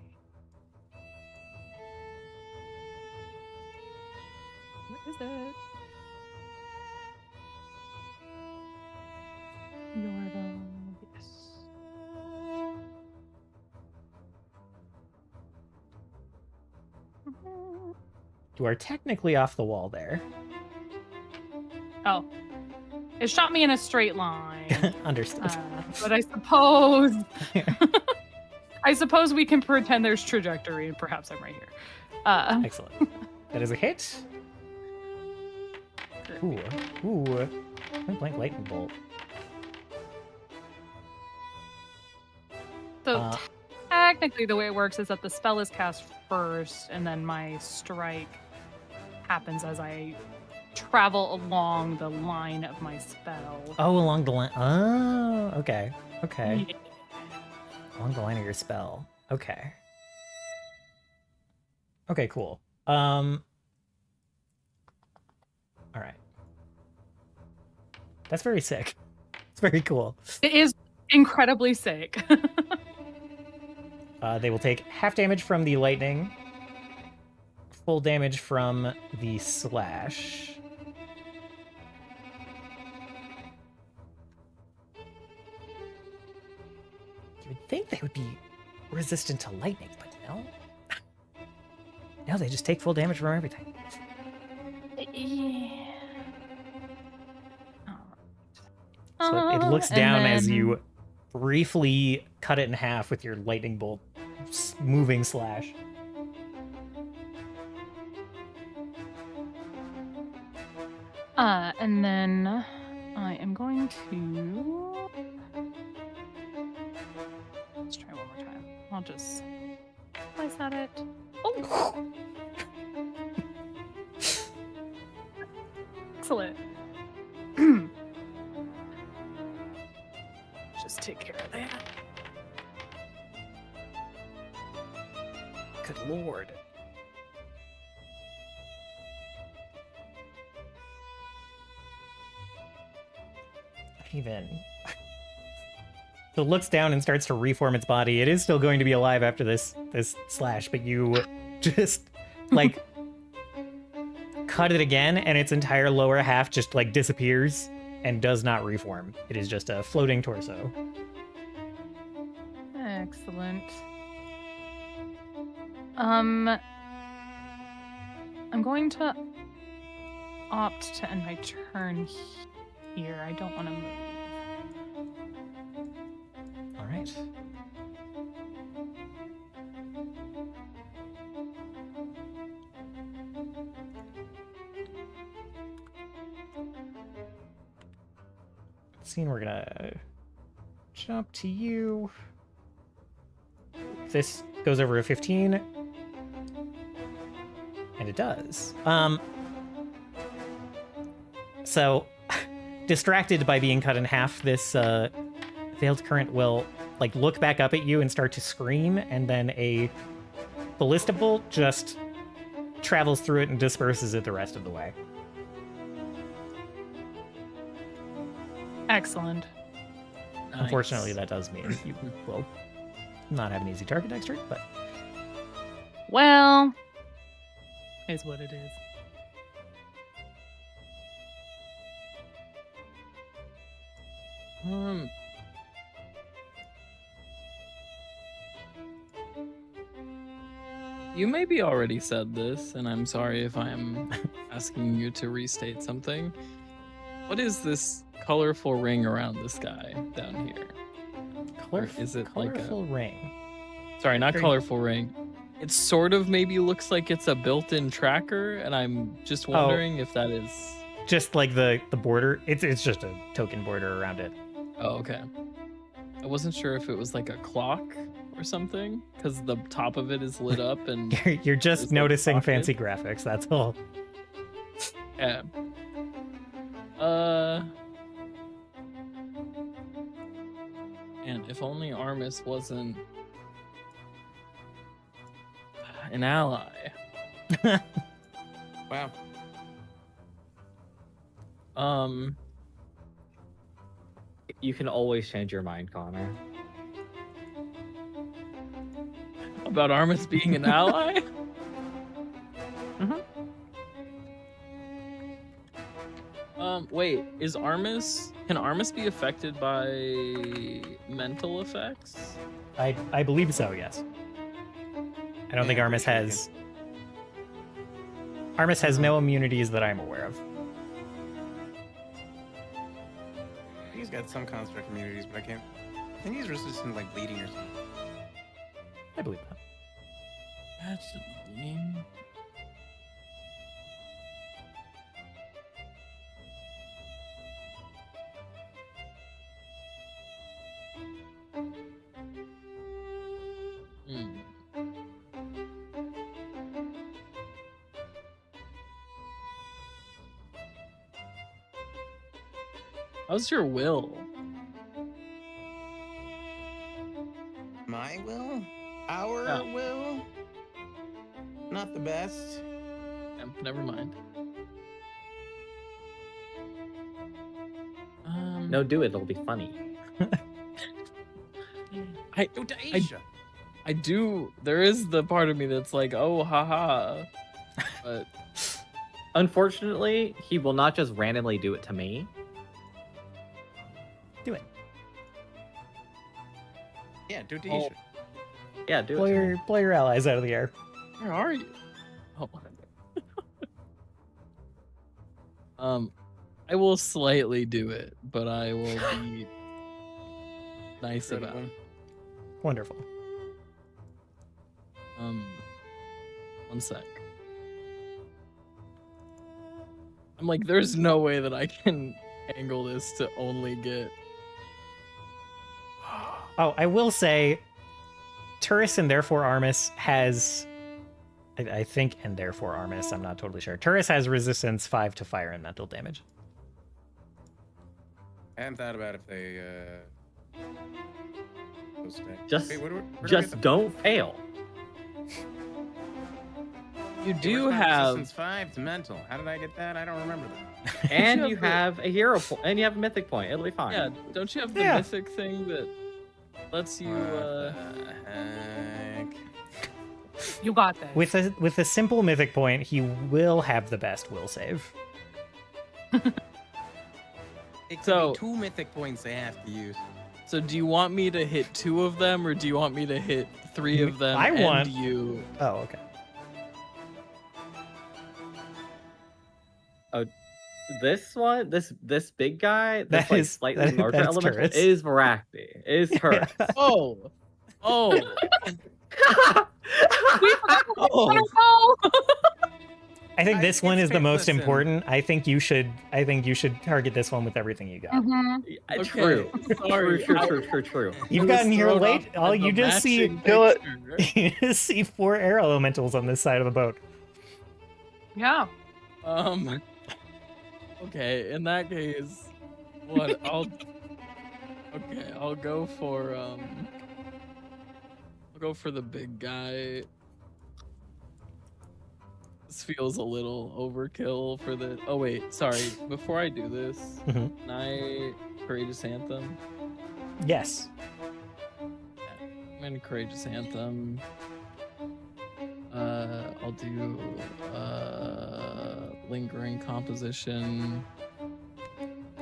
What is it? Yes. You are technically off the wall there. Oh. It shot me in a straight line. Understood. But I suppose we can pretend there's trajectory and perhaps I'm right here. Excellent. That is a hit. Ooh. Point blank lightning bolt. So technically the way it works is that the spell is cast first and then my strike happens as I travel along the line of my spell. Oh, along the line. Oh, okay. Okay. Yeah. Along the line of your spell. Okay. Okay, cool. All right. That's very sick. It's very cool. It is incredibly sick. They will take half damage from the lightning, full damage from the slash. You would think they would be resistant to lightning, but no. No, they just take full damage from everything. Yeah. So it looks And down as then- you briefly cut it in half with your lightning bolt moving slash. And then I am going to... Let's try one more time. I'll just slice at it. Oh! Excellent. Just take care of that. Good lord. Even. So it looks down and starts to reform its body. It is still going to be alive after this slash, but you just like cut it again and its entire lower half just like disappears and does not reform. It is just a floating torso. Excellent. I'm going to opt to end my turn here. I don't want to move. All right. Scene, we're gonna jump to you. This goes over a 15. And it does. So, distracted by being cut in half, this Veiled Current will like look back up at you and start to scream, and then a ballista bolt just travels through it and disperses it the rest of the way. Excellent. Unfortunately, that does mean you will not have an easy target next turn, but Well, is what it is. You maybe already said this, and I'm sorry if I'm asking you to restate something. What is this colorful ring around this guy down here? colorful, is it like a- colorful ring. Sorry, not Very- colorful ring. It sort of maybe looks like it's a built-in tracker, and I'm just wondering if that is. Just like the border, it's just a token border around it. Oh, okay. I wasn't sure if it was like a clock or something, because the top of it is lit up and. You're just there's, like, noticing pocket. fancy graphics. That's all. Yeah. And if only Armis wasn't an ally. Wow. You can always change your mind, Konnor. About Armis being an ally? Wait, can Armis be affected by mental effects? I believe so, yes. I don't think Yeah, Armis pretty has. Armis has no immunities that I'm aware of. He's got some construct immunities, but I think he's resistant to like bleeding or something. I believe that. That's lame. How's your will? My will? Our Yeah. will? Not the best. Never mind. No, do it. It'll be funny. I do. There is the part of me that's like, oh, haha. But Unfortunately, he will not just randomly do it to me. Do it. Yeah, do it to Oh. Isha. Yeah, do it. Blow your allies out of the air. where are you? Oh. I will slightly do it, but I will be nice about it. Wonderful. 1 sec. I'm like, there's no way that I can angle this to only get. Oh, I will say, Turris and therefore Armis has, I think, and therefore Armis, I'm not totally sure. Turris has resistance 5 to fire and mental damage. I hadn't thought about if they Just- Wait, where do I Just get the- don't fail. You Wait, do what's my have. resistance 5 to mental. How did I get that? I don't remember that. And You you have the- have a hero point, and you have a mythic point. It'll be fine. Yeah, don't you have the Yeah. mythic thing that lets you? What the heck? You got this. With a simple mythic point, he will have the best will save. It could So- be 2 mythic points they have to use. So do you want me to hit 2 of them, or do you want me to hit 3 of them? I and want- you. Oh, okay. This one, this big guy, this That like is- slightly that- larger that's elemental Turris. is Voraktee. Is Turris. Oh, oh, We forgot to Oh. let her go. I think I this think one it's is the fair- most listen. important. I think you should target this one with everything you got. Okay, True. sorry. True. You've I was gotten here thrown late. off All by you the just see matching Kill it. picture. you just see 4 air elementals on this side of the boat. Yeah. Okay, in that case, what I'll go for the big guy. This feels a little overkill for the. Oh wait, sorry. Before I do this, Mhm. can I Courageous Anthem? Yes. I'm gonna Courageous Anthem. I'll do Lingering Composition.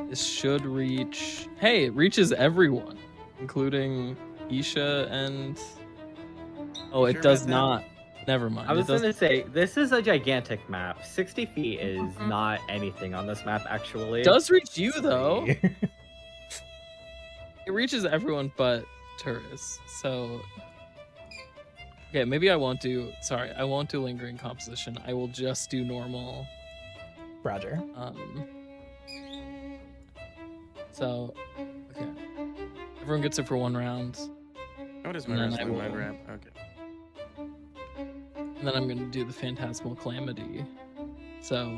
This should reach. Hey, it reaches everyone, including Isha and. Oh, it Sure does about that? not. Never mind. I was it does... gonna say this is a gigantic map. 60 feet is not anything on this map, actually. It does reach you though. It reaches everyone but Turris. So Okay, maybe I won't do. Sorry, I won't do lingering composition. I will just do normal. Roger. So, okay. Everyone gets it for 1 round, What is And my then rest I of mind will- wrap? Okay. and then I'm gonna do the phantasmal calamity. So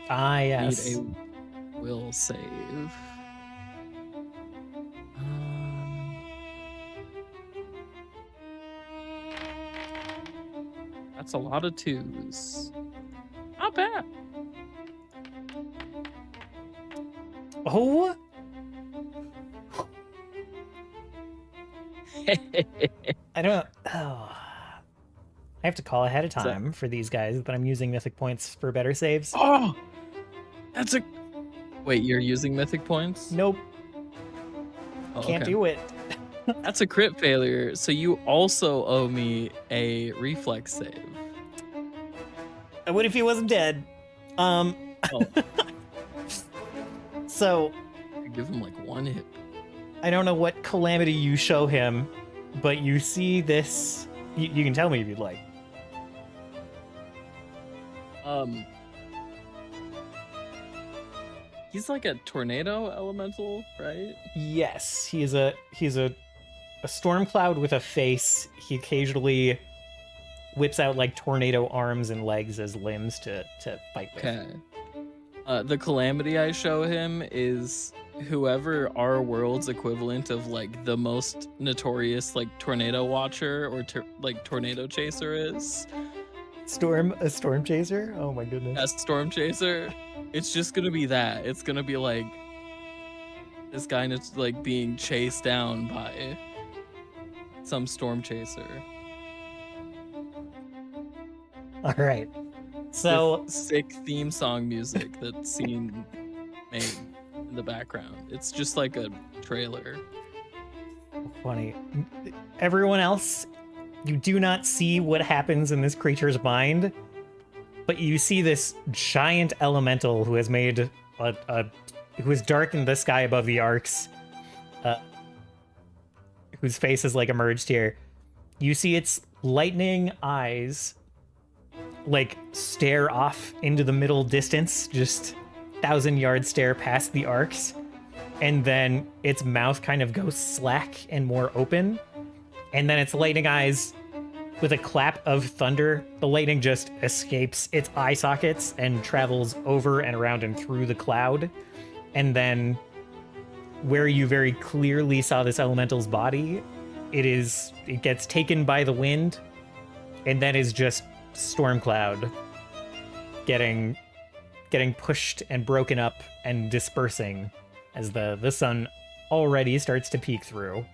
Ah, yes. need a will save. That's a lot of 2s. Not bad. Oh, I don't. Oh. I have to call ahead of So- time for these guys, but I'm using mythic points for better saves. Oh, that's a. Wait, you're using mythic points? Nope, Oh, can't okay. do it. That's a crit failure. So you also owe me a reflex save. What if he wasn't dead? Oh. So I give him like 1 hit. I don't know what calamity you show him, but you see this. You can tell me if you'd like. He's like a tornado elemental, right? Yes, he's a storm cloud with a face. He occasionally whips out like tornado arms and legs as limbs to fight with. Okay. The calamity I show him is whoever our world's equivalent of like the most notorious like tornado watcher or like tornado chaser is. A storm chaser? Oh my goodness. As storm chaser, it's just gonna be that. It's gonna be like this guy that's like being chased down by some storm chaser. All right. So With sick theme song music that's seen made in the background. It's just like a trailer. funny. Everyone else, you do not see what happens in this creature's mind, but you see this giant elemental who has made who has darkened the sky above the arcs, whose face has like emerged here. You see its lightning eyes like stare off into the middle distance, just 1,000-yard stare past the arcs, and then its mouth kind of goes slack and more open, and then its lightning eyes, with a clap of thunder, the lightning just escapes its eye sockets and travels over and around and through the cloud, and then where you very clearly saw this elemental's body, it gets taken by the wind, and then is just storm cloud getting pushed and broken up and dispersing as the sun already starts to peek through.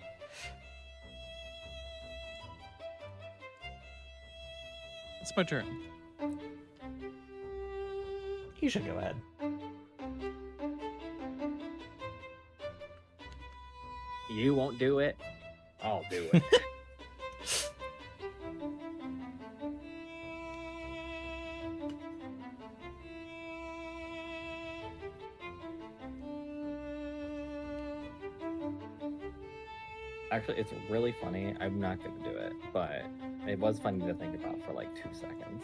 It's my turn. You should go ahead. You won't do it. I'll do it. Actually, it's really funny. I'm not going to do it, but it was funny to think about for like 2 seconds.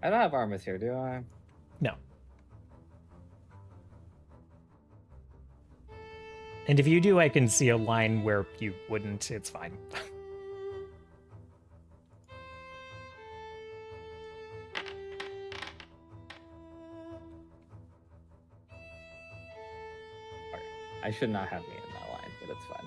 I don't have armors here, do I? No. And if you do, I can see a line where you wouldn't. It's fine. I should not have me in that line, but it's fine.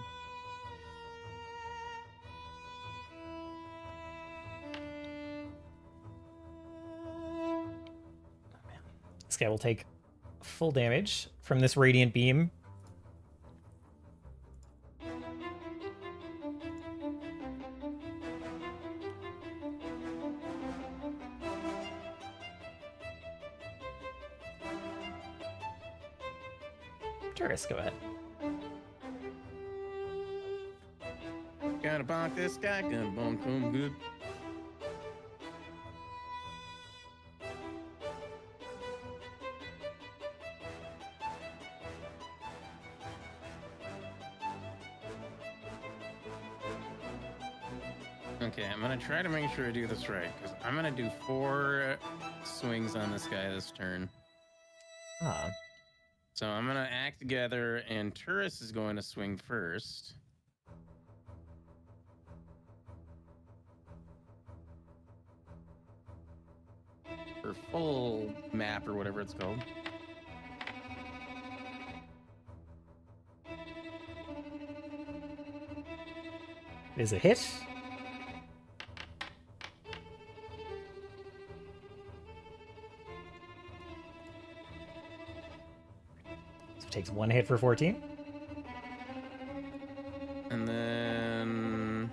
This guy will take full damage from this radiant beam. Turris, go ahead. Gonna bonk this guy, gonna bonk him good. Okay, I'm gonna try to make sure I do this right, because I'm gonna do 4 swings on this guy this turn. Ah. So I'm gonna act together, and Turris is going to swing first. For full map or whatever it's called. Is a hit. So takes 1 hit for 14. And then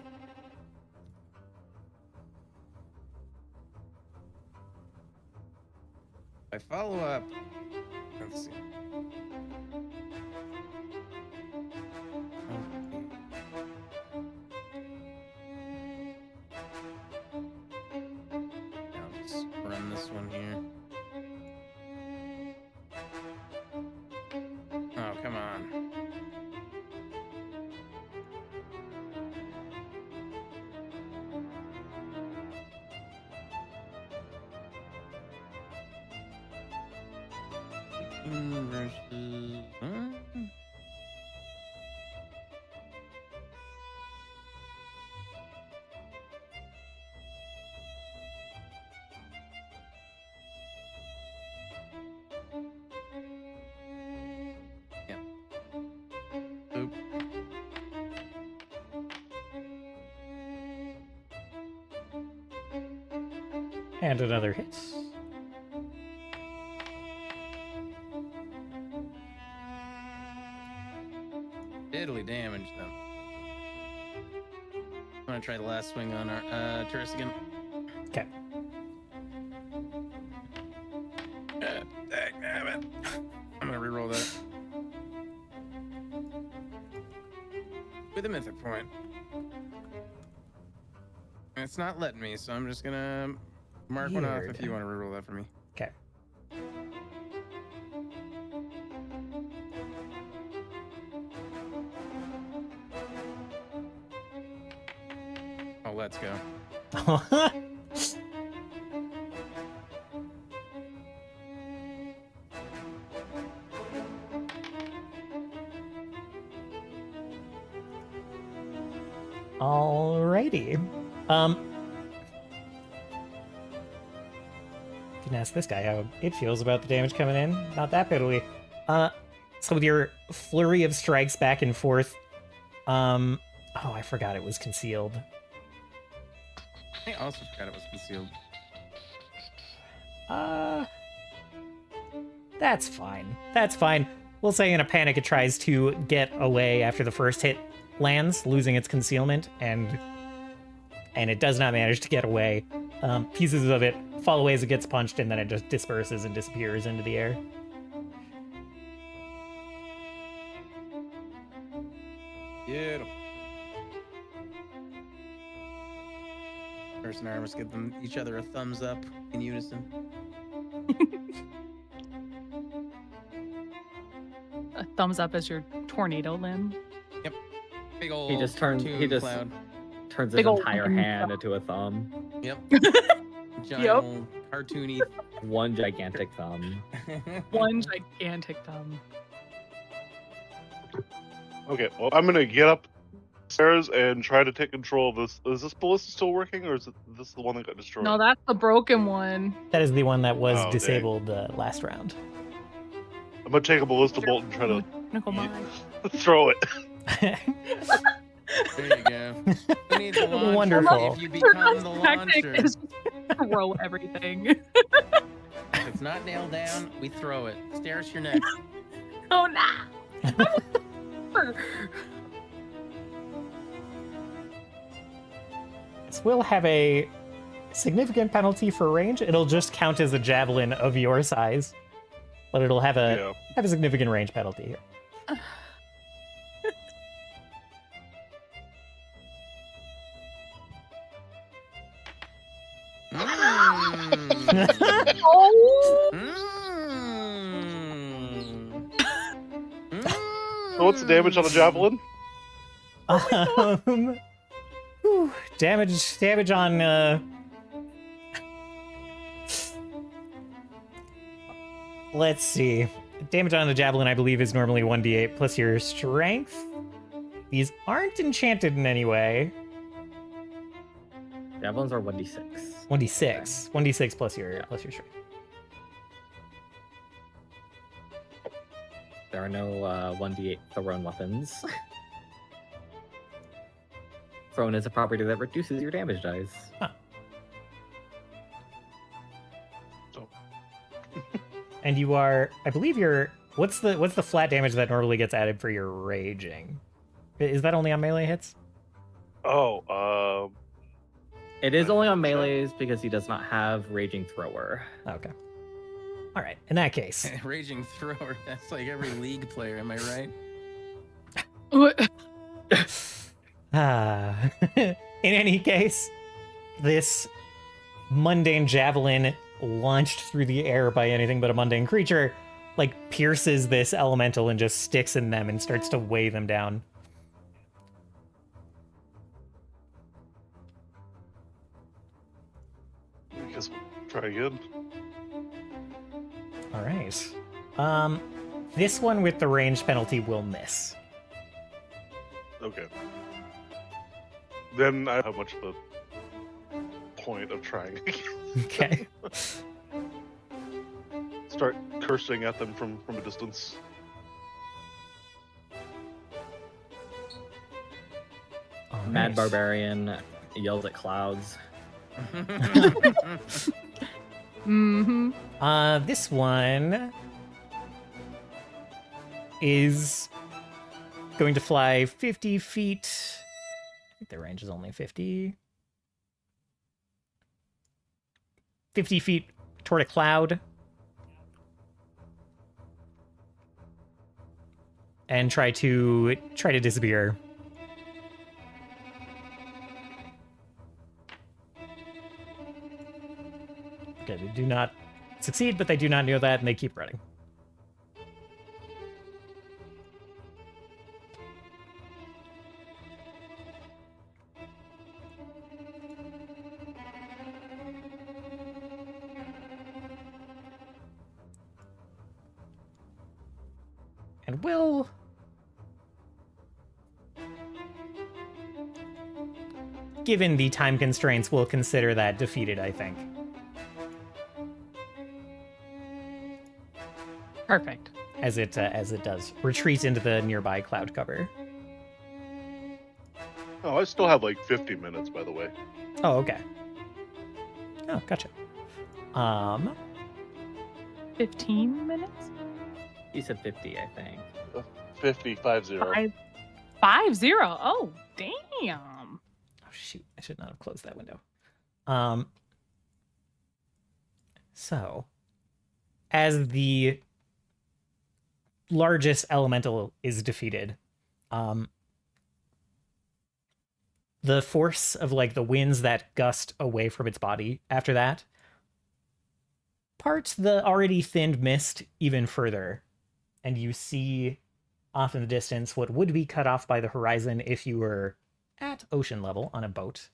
I follow up. Let's see. I'll just run this one here. Oh, come on. Versus. Yep. Oop. And another hit. Deadly damage, though. I'm gonna try the last swing on our Turris again. Okay. Dang I'm gonna reroll that. With a mythic point. It's not letting me, so I'm just gonna mark one off Weird. if you want to reroll that for me. Okay. Oh, let's go. Alrighty. Can ask this guy how it feels about the damage coming in. Not that piddly. So with your flurry of strikes back and forth, oh, I forgot it was concealed. I also forgot it was concealed. That's fine. That's fine. We'll say in a panic it tries to get away after the first hit lands, losing its concealment, and it does not manage to get away. Pieces of it fall away as it gets punched, and then it just disperses and disappears into the air. Beautiful. First and armors give them each other a thumbs up in unison. A thumbs up as your tornado limb. Big old He just turns. cartoon He just cloud. turns his Big ol' entire fucking hand thumb. into a thumb. Yep. Giant Yep. old cartoony. One gigantic thumb. One gigantic thumb. Okay, well, I'm gonna get upstairs and try to take control of this. Is this ballista still working, or is this the one that got destroyed? No, that's the broken one. That is the one that was Oh, dang. disabled last round. I'm gonna take a ballista bolt and try to Nickel mine. throw it. There you go. Who needs a launcher Wonderful. if you become the Tactic launcher? is throw everything. If it's not nailed down, we throw it. Stairs, you're next. Oh nah. This will have a significant penalty for range. It'll just count as a javelin of your size, but it'll have a significant range penalty here. Oh, So what's the damage on the javelin? Whew, damage on let's see. Damage on the javelin, I believe, is normally 1d8 plus your strength. These aren't enchanted in any way. Javelins are 1d6. 1d6. 1d6 plus your strength. There are no 1d8 thrown weapons. Thrown is a property that reduces your damage dice. Huh. So, And you are, I believe you're, what's the flat damage that normally gets added for your raging? Is that only on melee hits? oh, It is only on melees because he does not have Raging Thrower. Okay. All right. In that case, Raging thrower. That's like every league player. Am I right? in any case, this mundane javelin launched through the air by anything but a mundane creature, like pierces this elemental and just sticks in them and starts to weigh them down. I guess we'll try again. All right. This one with the range penalty will miss. Okay. Then I have much of a point of trying again. Okay. Start cursing at them from a distance. All Mad right. Barbarian yells at clouds. mm-hmm. This one is going to fly 50 feet. I think their range is only 50. 50 feet toward a cloud. And try to disappear. Okay, they do not succeed, but they do not know that, and they keep running. And will given the time constraints, we'll consider that defeated, I think. Perfect. As it does retreat into the nearby cloud cover. Oh, I still have like 50 minutes, by the way. Oh, okay. Oh, gotcha. 15 minutes? He said 50, I think. 50, 50. 5-0. Oh, damn. Oh shoot, I should not have closed that window. So as the largest elemental is defeated, the force of like the winds that gust away from its body after that parts the already thinned mist even further, and you see off in the distance what would be cut off by the horizon if you were at ocean level on a boat.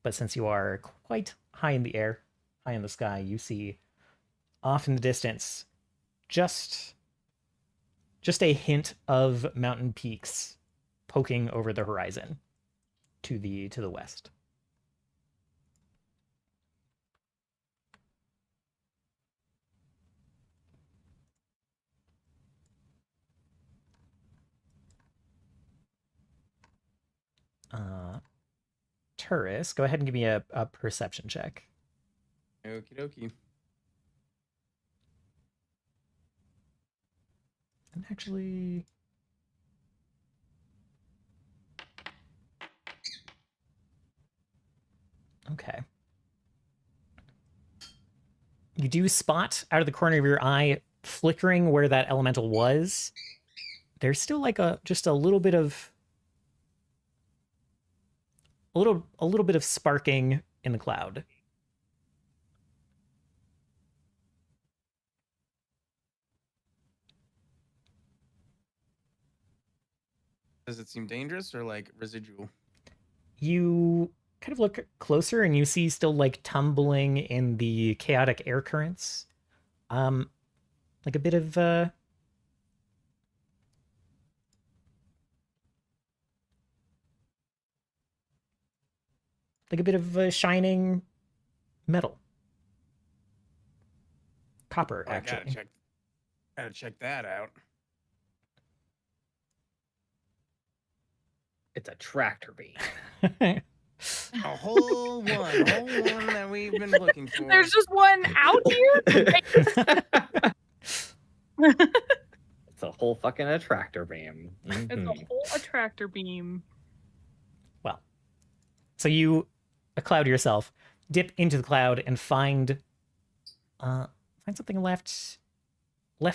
But since you are quite high in the air, high in the sky, you see off in the distance just a hint of mountain peaks poking over the horizon to the west. Turris, go ahead and give me a perception check. Okie dokie. And actually, okay. You do spot out of the corner of your eye, flickering where that elemental was. There's still like just a little bit of a little bit of sparking in the cloud. Does it seem dangerous or like residual? You kind of look closer and you see still like tumbling in the chaotic air currents. Like a bit of shining metal. Copper, Oh, I actually. gotta check that out. It's a tractor beam. A whole one that we've been looking for. There's just one out here. It's a whole fucking attractor beam. It's Mhm. a whole attractor beam. Well, so you cloud yourself, dip into the cloud, and find something left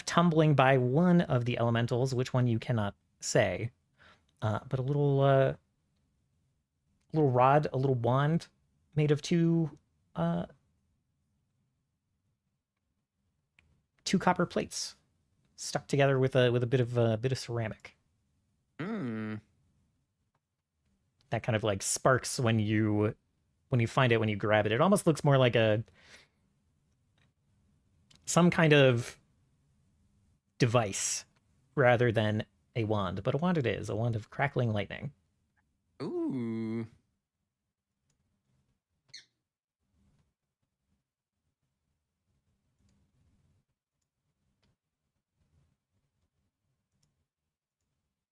tumbling by one of the elementals. Which one you cannot say, but a little rod, a little wand made of two copper plates stuck together with a bit of ceramic. Hmm. That kind of like sparks when you find it, when you grab it. It almost looks more like some kind of device rather than a wand, but a wand it is, a wand of crackling lightning. Ooh.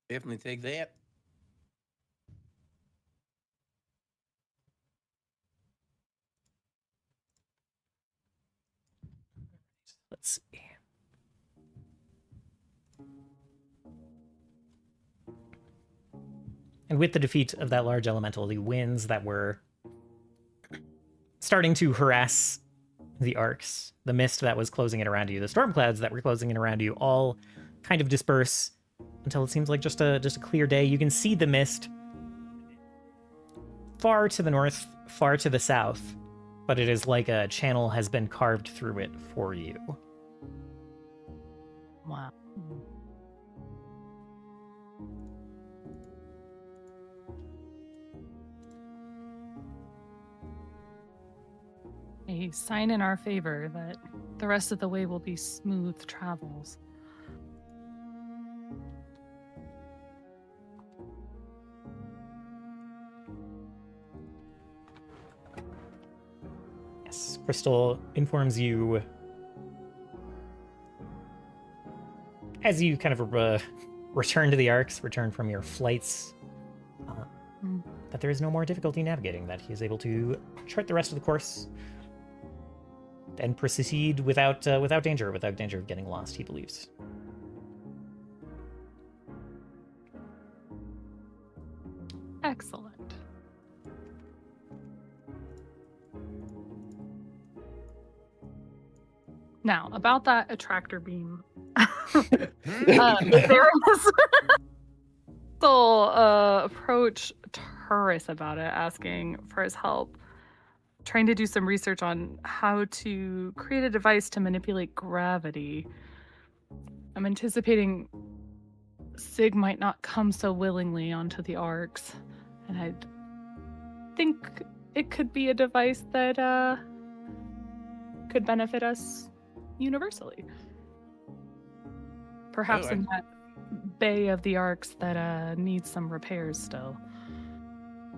Definitely take that. Let's see. And with the defeat of that large elemental, the winds that were starting to harass the arcs, the mist that was closing in around you, the storm clouds that were closing in around you, all kind of disperse until it seems like just a clear day. You can see the mist far to the north, far to the south, but it is like a channel has been carved through it for you. Wow. A sign in our favor that the rest of the way will be smooth travels. Yes, Crystal informs you as you kind of return to the arcs, return from your flights, that there is no more difficulty navigating, that he is able to chart the rest of the course and proceed without danger of getting lost, he believes. Excellent. Now, about that attractor beam. There is approach Turris about it, asking for his help, trying to do some research on how to create a device to manipulate gravity. I'm anticipating Sig might not come so willingly onto the arcs, and I think it could be a device that could benefit us universally. Perhaps in that bay of the arcs that needs some repairs still.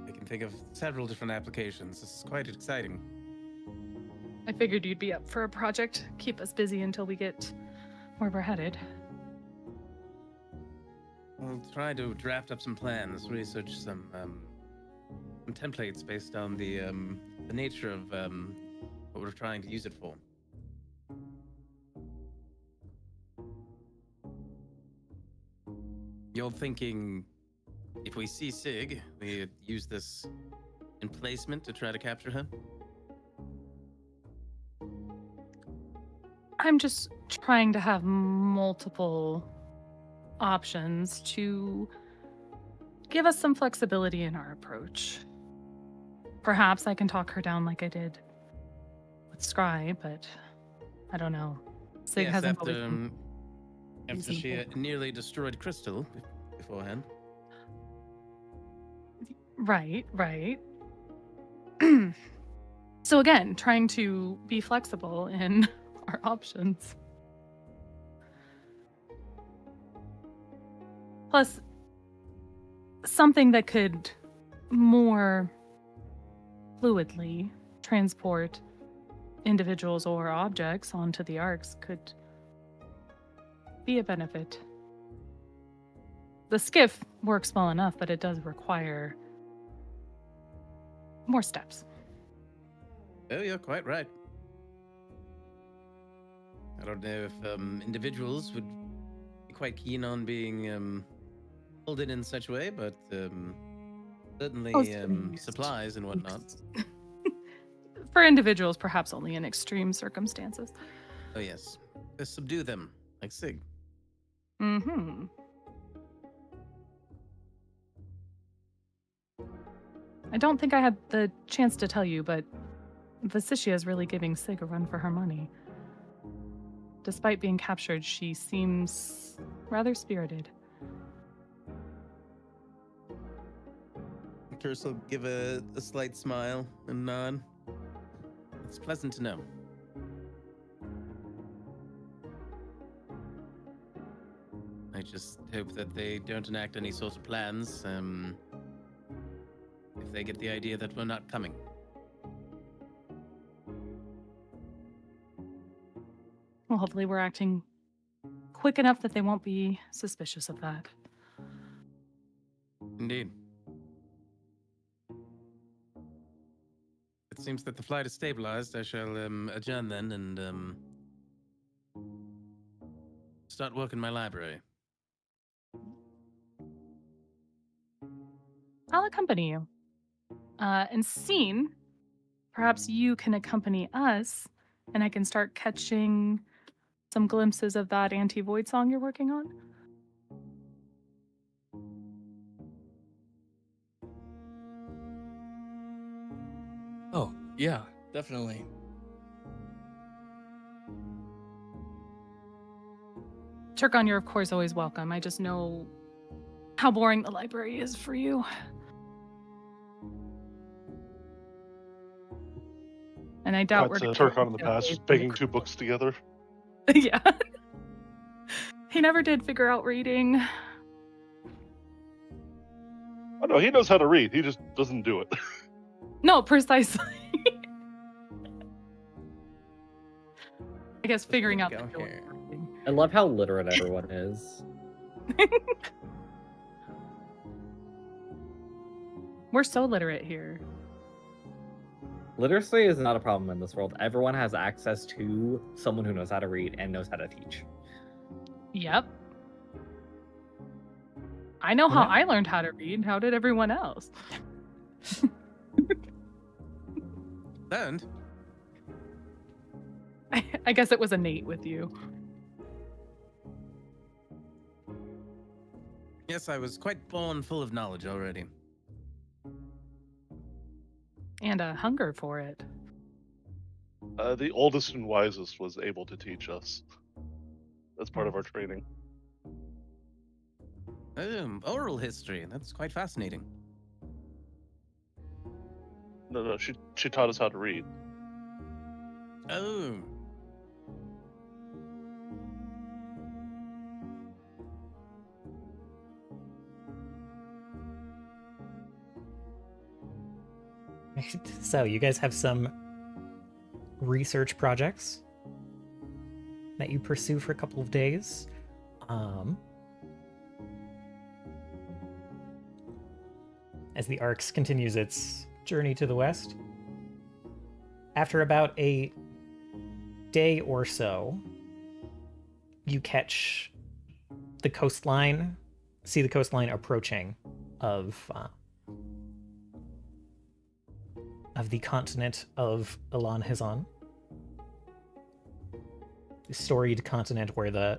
I can think of several different applications. This is quite exciting. I figured you'd be up for a project. Keep us busy until we get where we're headed. We'll try to draft up some plans, research some templates based on the nature of what we're trying to use it for. You're thinking, if we see Sig, we use this emplacement to try to capture her? I'm just trying to have multiple options to give us some flexibility in our approach. Perhaps I can talk her down like I did with Scry, but I don't know. Sig Yes, hasn't always after been she easy. nearly destroyed Crystal beforehand. Right, right. So again, trying to be flexible in our options. Plus, something that could more fluidly transport individuals or objects onto the arcs could be a benefit. The skiff works well enough, but it does require more steps. Oh, you're quite right. I don't know if individuals would be quite keen on being folded in such a way, but certainly supplies and whatnot. For individuals, perhaps only in extreme circumstances. Oh yes, just subdue them like Sig. Mm-hmm. I don't think I had the chance to tell you, but Vasicia is really giving Sig a run for her money. Despite being captured, she seems rather spirited. Curse will give a slight smile and nod. It's pleasant to know. I just hope that they don't enact any sort of plans, if they get the idea that we're not coming. Well, hopefully we're acting quick enough that they won't be suspicious of that. Indeed. It seems that the flight is stabilized. I shall adjourn then and start work in my library. I'll accompany you. And Scene, perhaps you can accompany us, and I can start catching some glimpses of that anti-void song you're working on. Oh, yeah, definitely. Turgon, you're of course always welcome. I just know how boring the library is for you. And I doubt we're gonna Turk on in the past, just banging two books together. Yeah. He never did figure out reading. Oh no, he knows how to read. He just doesn't do it. No, precisely. I guess figuring out the Go door. here. I love how literate everyone is. We're so literate here. Literacy is not a problem in this world. Everyone has access to someone who knows how to read and knows how to teach. Yep. I know how I learned how to read. How did everyone else? And I guess it was innate with you. yes, I was quite born full of knowledge already. And a hunger for it. The oldest and wisest was able to teach us. That's part of our training. Oral history. That's quite fascinating. No, she taught us how to read. Oh. So you guys have some research projects that you pursue for a couple of days. As the Arx continues its journey to the west. After about a day or so, you catch the coastline, see the coastline approaching of the continent of Elan Hizan. The storied continent where the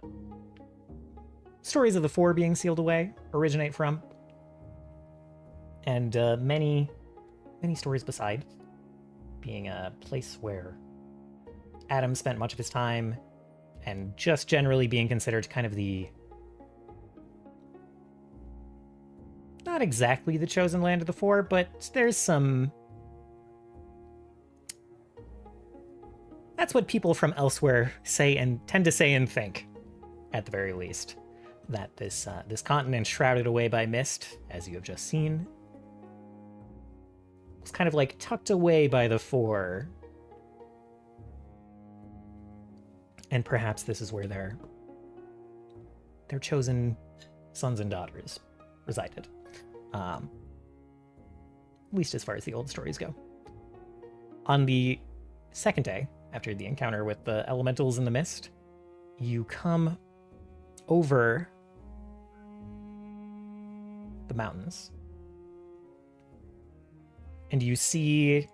stories of the Four being sealed away originate from. And many stories beside, being a place where Adam spent much of his time, and just generally being considered kind of the not exactly the chosen land of the four, but there's some... That's what people from elsewhere say and tend to say and think, at the very least. That this continent shrouded away by mist, as you have just seen, was kind of like tucked away by the four. And perhaps this is where their chosen sons and daughters resided. At least as far as the old stories go. On the second day, after the encounter with the elementals in the mist, you come over the mountains. And you see,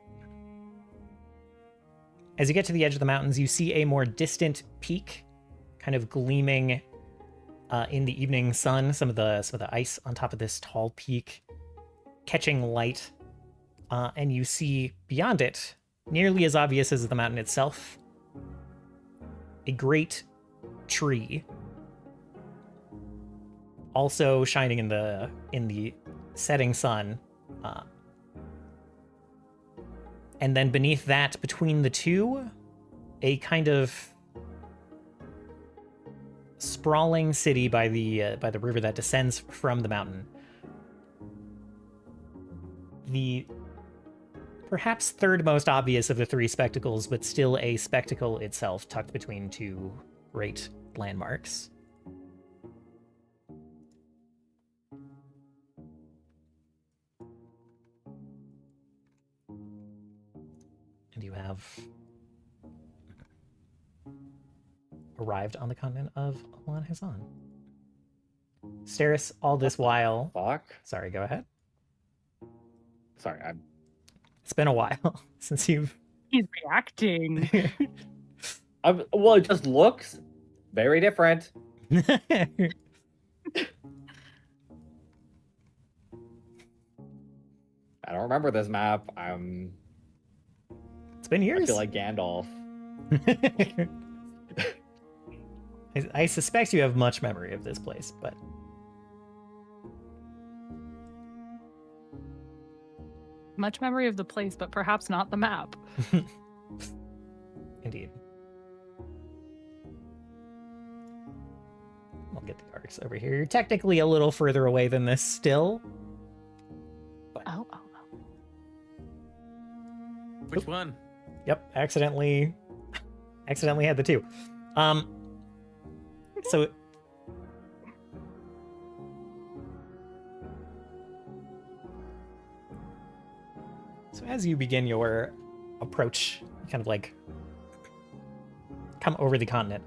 as you get to the edge of the mountains, you see a more distant peak kind of gleaming in the evening sun, some of the ice on top of this tall peak catching light. And you see beyond it, nearly as obvious as the mountain itself, a great tree, also shining in the setting sun. And then beneath that, between the two, a kind of sprawling city by the river that descends from the mountain. The perhaps third most obvious of the three spectacles, but still a spectacle itself, tucked between two great landmarks. And you have arrived on the continent of Alan Hazan. Steris, all this while... Fuck. Sorry, go ahead. Sorry, It's been a while since you've... He's reacting. well, it just looks very different. I don't remember this map. It's been years. I feel like Gandalf. I suspect you have much memory of this place, but... Much memory of the place, but perhaps not the map. Indeed. I'll get the arcs over here. You're technically a little further away than this still. But... Oh. Which one? Yep, accidentally had the two. So as you begin your approach, kind of like come over the continent,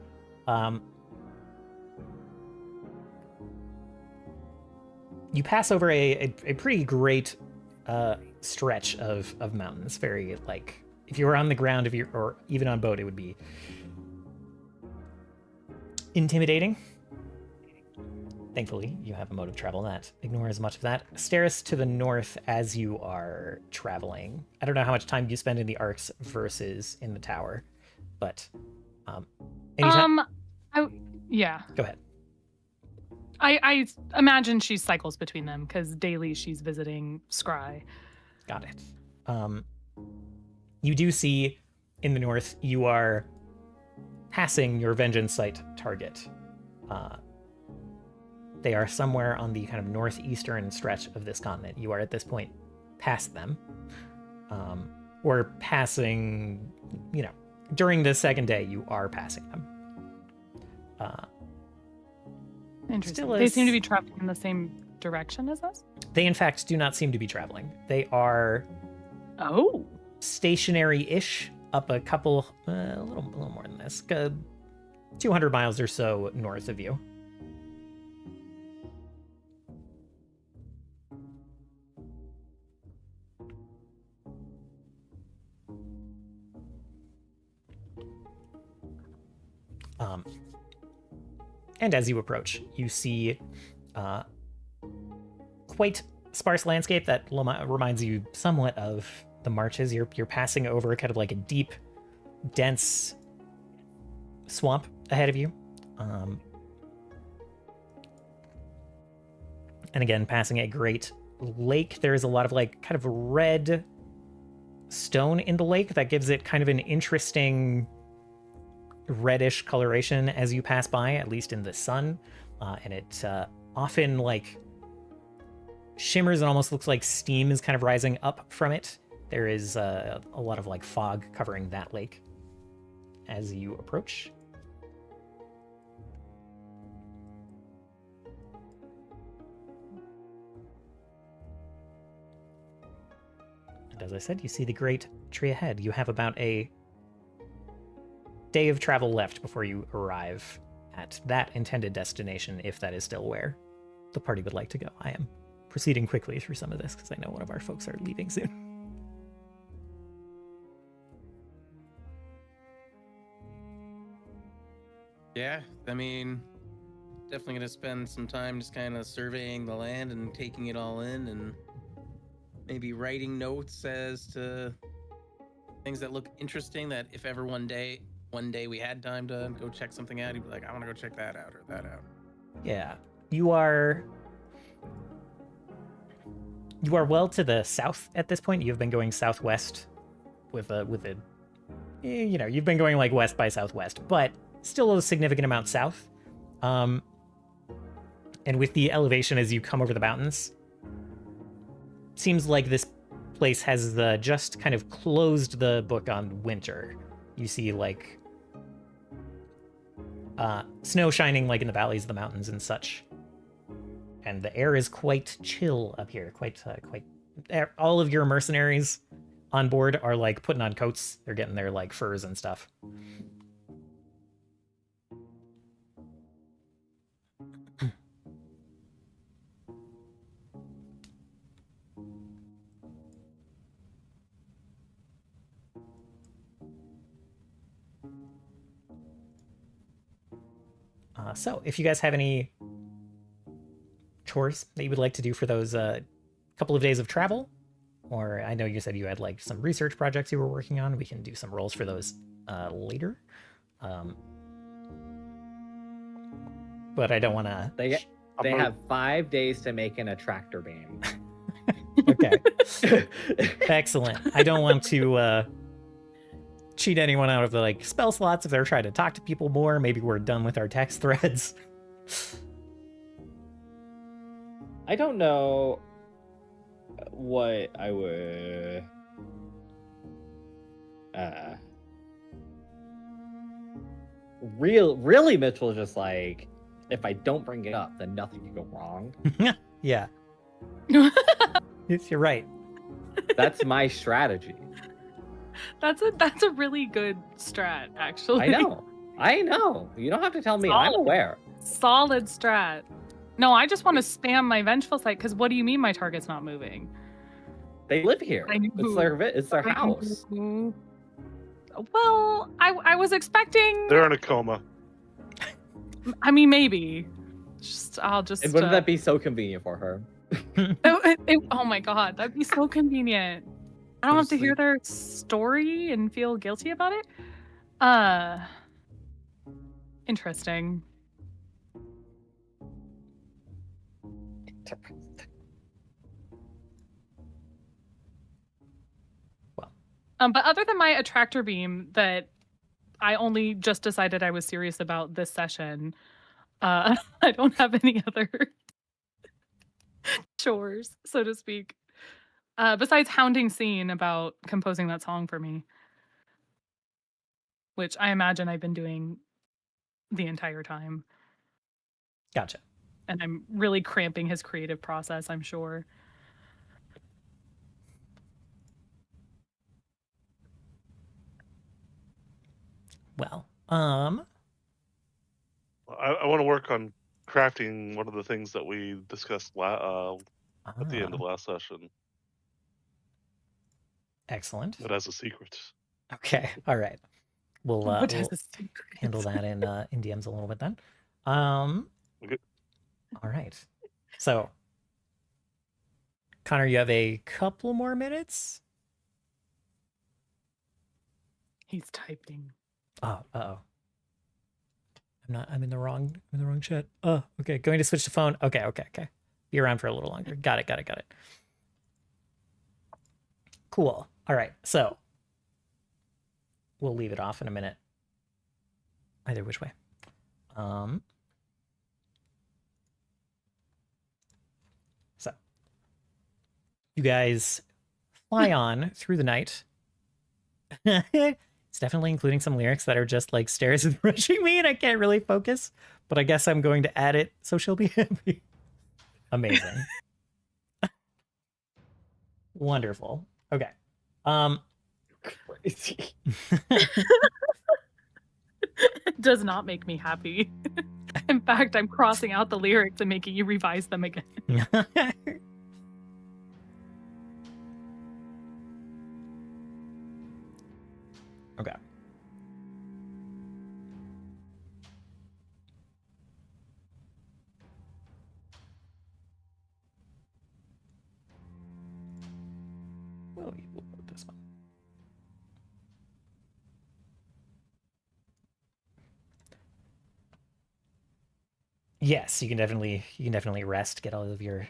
you pass over a pretty great stretch of mountains. Very, like, if you were on the ground, or even on boat, it would be intimidating. Thankfully, you have a mode of travel that ignores much of that. Steris to the north as you are traveling. I don't know how much time you spend in the arcs versus in the tower, but anytime... Yeah. Go ahead. I imagine she cycles between them because daily she's visiting Scry. Got it. You do see in the north, you are passing your vengeance site target. They are somewhere on the kind of northeastern stretch of this continent. You are at this point past them. Or passing, during the second day, you are passing them. Interesting. Still They is- seem to be traveling in the same direction as us? They, in fact, do not seem to be traveling. They are Oh. stationary-ish up a couple, a little more than this, 200 miles or so north of you. And as you approach, you see quite sparse landscape that reminds you somewhat of the marches. You're passing over kind of like a deep, dense swamp ahead of you. And again, passing a great lake, there's a lot of like kind of red stone in the lake that gives it kind of an interesting reddish coloration as you pass by, at least in the sun. And it often like shimmers and almost looks like steam is kind of rising up from it. There is a lot of like fog covering that lake as you approach. And as I said, you see the great tree ahead. You have about a day of travel left before you arrive at that intended destination, if that is still where the party would like to go. I am proceeding quickly through some of this because I know one of our folks are leaving soon. Yeah, I mean, definitely gonna spend some time just kind of surveying the land and taking it all in, and maybe writing notes as to things that look interesting. That if ever one day we had time to go check something out, you'd be like, I want to go check that out or that out. Yeah, you are well to the south at this point. You've been going southwest with a you know, you've been going like west by southwest, but still a significant amount south. And with the elevation as you come over the mountains, seems like this place has just kind of closed the book on winter. You see like snow shining like in the valleys of the mountains and such. And the air is quite chill up here. Quite. All of your mercenaries on board are like putting on coats. They're getting their like furs and stuff. So if you guys have any chores that you would like to do for those couple of days of travel, or I know you said you had like some research projects you were working on, we can do some rolls for those later. But I don't want to... They have 5 days to make an attractor beam. Okay. Excellent. I don't want to cheat anyone out of the like spell slots if they're trying to talk to people more. Maybe we're done with our text threads. I don't know what I would really Mitchell is just like, if I don't bring it up, then nothing can go wrong. Yeah. You're right. That's my strategy. That's a really good strat, actually. I know. You don't have to tell me. I'm aware. Solid strat. No, I just want to spam my vengeful sight, because what do you mean my target's not moving? They live here. It's their house. Well, I was expecting... They're in a coma. I mean, maybe. And wouldn't that be so convenient for her? Oh my god, that'd be so convenient. I don't have to hear their story and feel guilty about it. Interesting. Well. But other than my attractor beam that I only just decided I was serious about this session, I don't have any other chores, so to speak. Besides hounding Scene about composing that song for me, which I imagine I've been doing the entire time. Gotcha. And I'm really cramping his creative process, I'm sure. I want to work on crafting one of the things that we discussed at the end of last session. Excellent. But as a secret. Okay. All right. We'll handle that in DMs a little bit then. Okay. All right. So, Konnor, you have a couple more minutes. He's typing. Oh, uh-oh. I'm in the wrong chat. Oh, okay. Going to switch to phone. Okay. Be around for a little longer. Got it. Cool. All right. So we'll leave it off in a minute. Either which way. So you guys fly on through the night. It's definitely including some lyrics that are just like Stairs is rushing me and I can't really focus, but I guess I'm going to add it so she'll be happy. Amazing. Wonderful. Okay. Crazy. It does not make me happy. In fact, I'm crossing out the lyrics and making you revise them again. Okay. We'll put this one. Yes, you can definitely rest, get all of your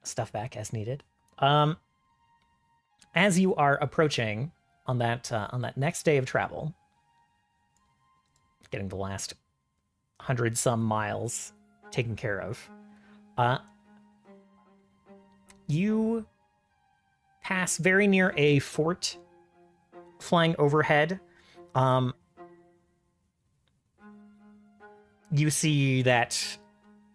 stuff back as needed. As you are approaching on that next day of travel, getting the last 100-some miles taken care of, you pass very near a fort flying overhead. You see that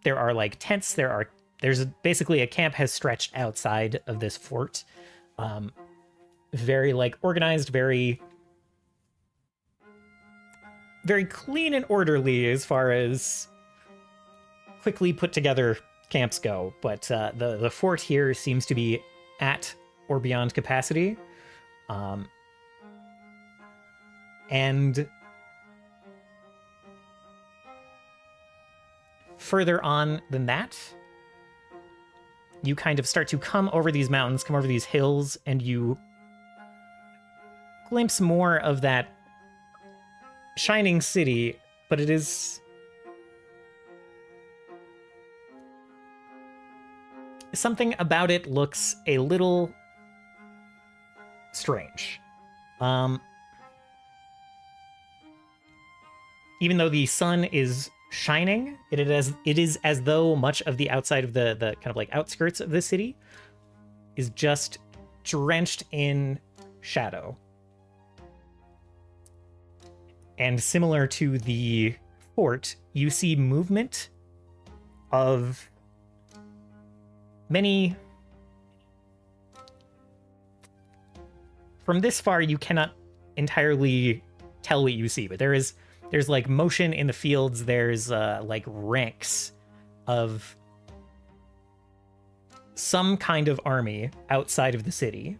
there are like tents. There's basically a camp has stretched outside of this fort. Very like organized, very clean and orderly as far as quickly put together camps go. But the fort here seems to be at or beyond capacity. And further on than that, you kind of start to come over these mountains, come over these hills, and you glimpse more of that shining city, but it is something about it looks a little strange. Even though the sun is shining, it is as though much of the outside of the kind of like outskirts of the city is just drenched in shadow. And similar to the fort, you see movement of many. From this far, you cannot entirely tell what you see, but there's like motion in the fields. There's like ranks of some kind of army outside of the city.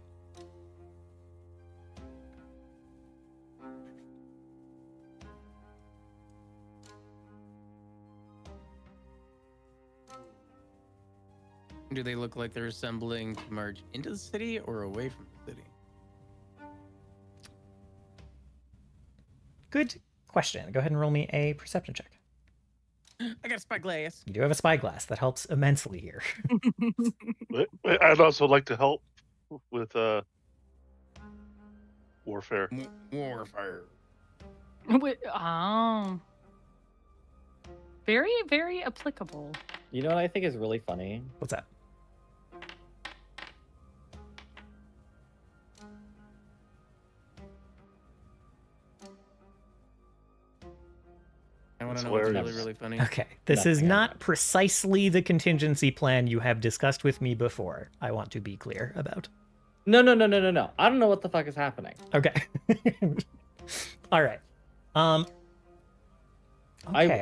Do they look like they're assembling to merge into the city or away from the city? Good question. Go ahead and roll me a perception check. I got a spyglass. You do have a spyglass. That helps immensely here. I'd also like to help with warfare. Warfare. Oh. Very, very applicable. You know what I think is really funny? What's that? I want to It's know what's really, hilarious. really funny. Okay. This is Nothing not else. precisely the contingency plan you have discussed with me before. I want to be clear about. No. I don't know what the fuck is happening. Okay. All right. Okay.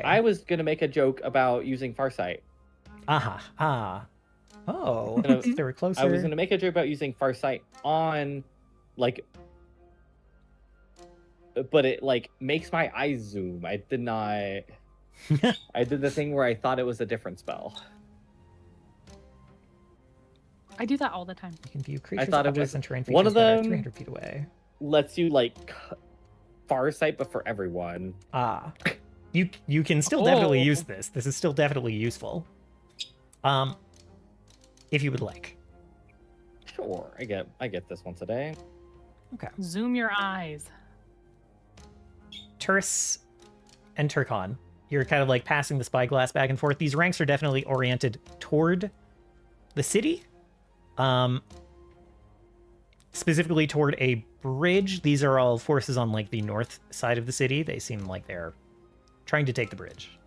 I was gonna make a joke about using Farsight. Oh, Gonna- they were closer. I was gonna make a joke about using Farsight on, like, but it like makes my eyes zoom. I did not. I did the thing where I thought it was a different spell. I do that all the time. You can view creatures, thought it objects, was and terrain one features of that are them- 300 feet away. Lets you like Farsight, but for everyone. You can still definitely Oh. use this. This is still definitely useful. if you would like. Sure, I get this once a day. Okay. Zoom your eyes. Terse and Turkon, you're kind of like passing the spyglass back and forth. These ranks are definitely oriented toward the city, specifically toward a bridge. These are all forces on like the north side of the city. They seem like they're trying to take the bridge.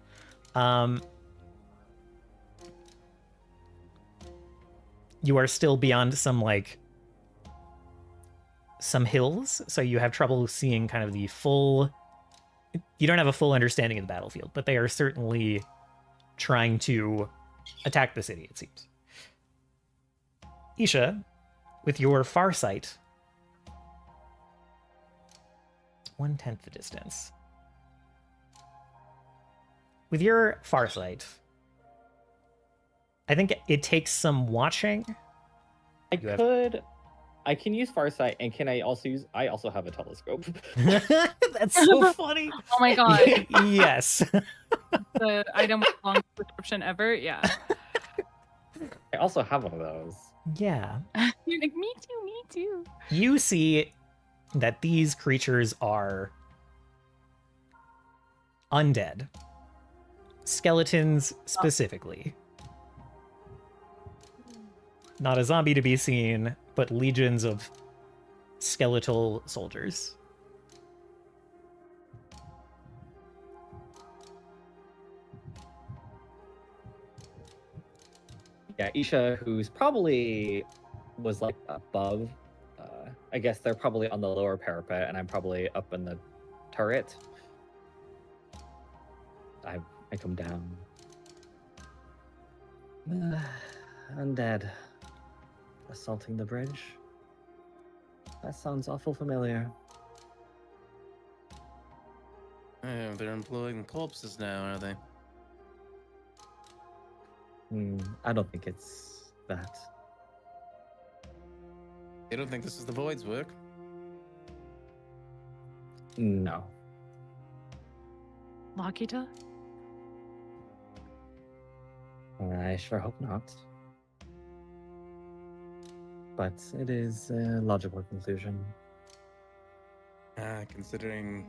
You are still beyond some hills, so you have trouble seeing kind of the full. You don't have a full understanding of the battlefield, but they are certainly trying to attack the city, it seems. Isha, with your far sight, 1/10 the distance. With your far sight, I think it takes some watching. I can use Farsight, and can I also use? I also have a telescope. That's so funny. Oh my god. Yes. The item with the longest description ever. Yeah. I also have one of those. Yeah. You're like, me too, me too. You see that these creatures are undead. Skeletons specifically. Not a zombie to be seen, but legions of skeletal soldiers. Yeah, Isha, who's probably was like above. I guess they're probably on the lower parapet, and I'm probably up in the turret. I come down. Undead. Assaulting the bridge. That sounds awful familiar. Oh, they're employing corpses now, are they? I don't think it's that. You don't think this is the Void's work? No. Lakita? I sure hope not. But it is a logical conclusion. Considering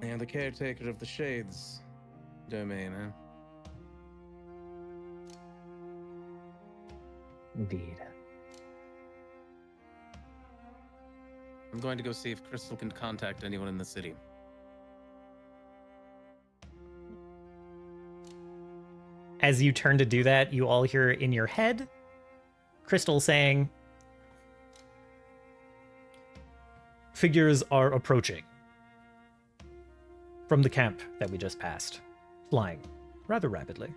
I am the caretaker of the Shades domain, huh? Indeed. I'm going to go see if Crystal can contact anyone in the city. As you turn to do that, you all hear in your head Crystal saying, "Figures are approaching from the camp that we just passed, flying rather rapidly."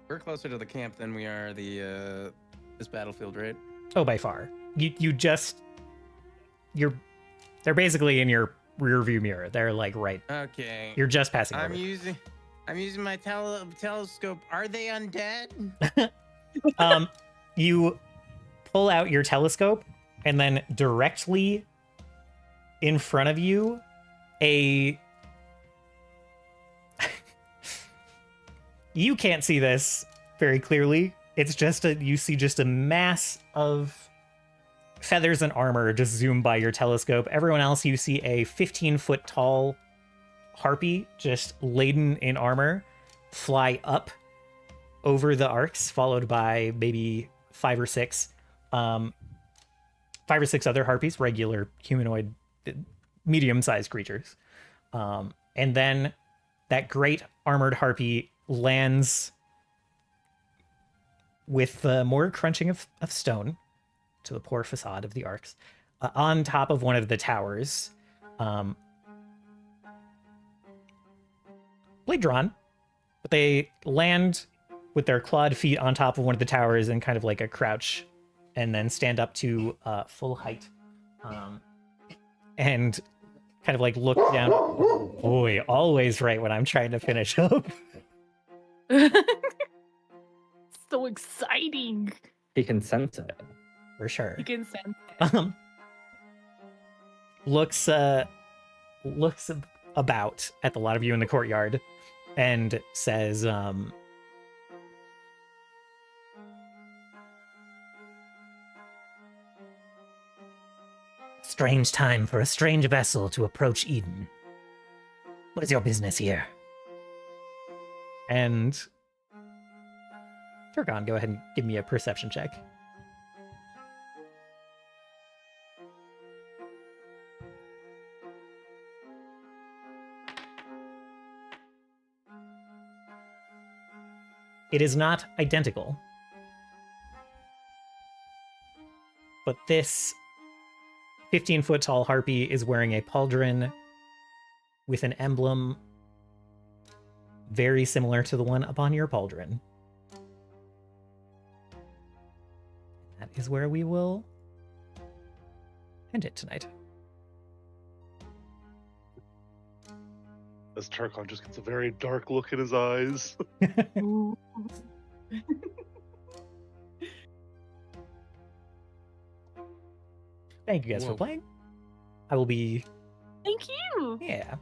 We're closer to the camp than we are the this battlefield, right? Oh, by far. They're basically in your rear view mirror. They're like right. Okay. You're just passing I'm over. using my telescope. Are they undead? You pull out your telescope, and then directly in front of you, you can't see this very clearly. It's just you see just a mass of feathers and armor just zoom by your telescope. Everyone else, you see a 15-foot tall harpy just laden in armor fly up over the arcs, followed by maybe five or six other harpies, regular humanoid, medium-sized creatures. And then that great armored harpy lands with more crunching of stone to the poor facade of the arcs on top of one of the towers. Blade drawn, but they land with their clawed feet on top of one of the towers in kind of like a crouch, and then stand up to full height, and kind of like look down. Boy, always right when I'm trying to finish up. So exciting. He can sense it. For sure. You can sense it. Looks about at the lot of you in the courtyard and says, strange time for a strange vessel to approach Eden. What is your business here? And Turgon, go ahead and give me a perception check. It is not identical, but this 15-foot tall harpy is wearing a pauldron with an emblem very similar to the one upon your pauldron. That is where we will end it tonight. As Turkon just gets a very dark look in his eyes. Thank you guys for Whoa. playing. I will be... Thank you. Yeah.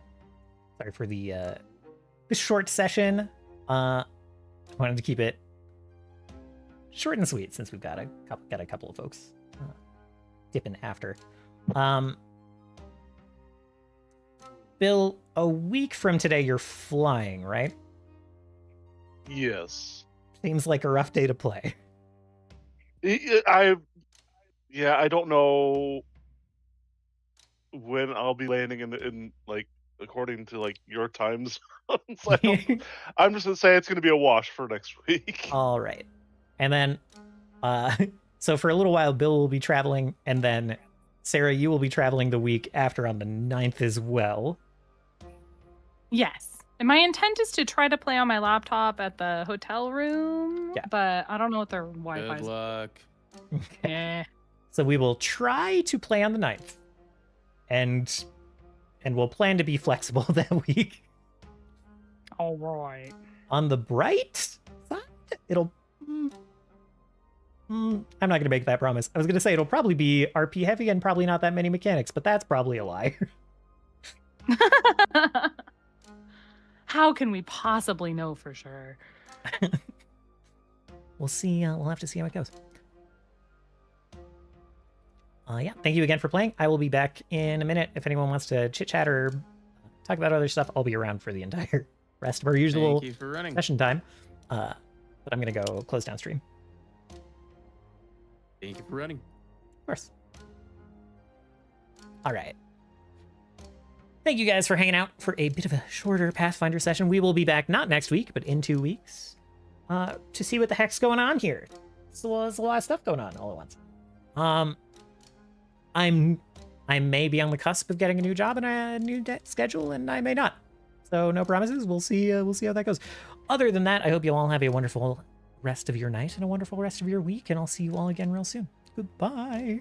Sorry for the short session. I wanted to keep it short and sweet since we've got a couple of folks dipping after. Bill, a week from today you're flying, right? Yes. Seems like a rough day to play. I don't know when I'll be landing in like according to like your time zones. I'm just gonna say it's gonna be a wash for next week. All right. And then so for a little while Bill will be traveling, and then Sarah, you will be traveling the week after on the 9th as well. Yes. And my intent is to try to play on my laptop at the hotel room, Yeah. but I don't know what their Wi-Fi Good is. luck. Eh. So we will try to play on the 9th. And we'll plan to be flexible that week. All right. On the bright side, it'll... I'm not going to make that promise. I was going to say it'll probably be RP heavy and probably not that many mechanics, but that's probably a lie. How can we possibly know for sure? We'll see. We'll have to see how it goes. Yeah, thank you again for playing. I will be back in a minute. If anyone wants to chit-chat or talk about other stuff, I'll be around for the entire rest of our usual Thank you for running. session time. But I'm going to go close down stream. Thank you for running. Of course. All right. Thank you guys for hanging out for a bit of a shorter Pathfinder session. We will be back not next week, but in 2 weeks to see what the heck's going on here. There's a lot of stuff going on all at once. I may be on the cusp of getting a new job and a new schedule, and I may not. So no promises. We'll see how that goes. Other than that, I hope you all have a wonderful rest of your night and a wonderful rest of your week, and I'll see you all again real soon. Goodbye.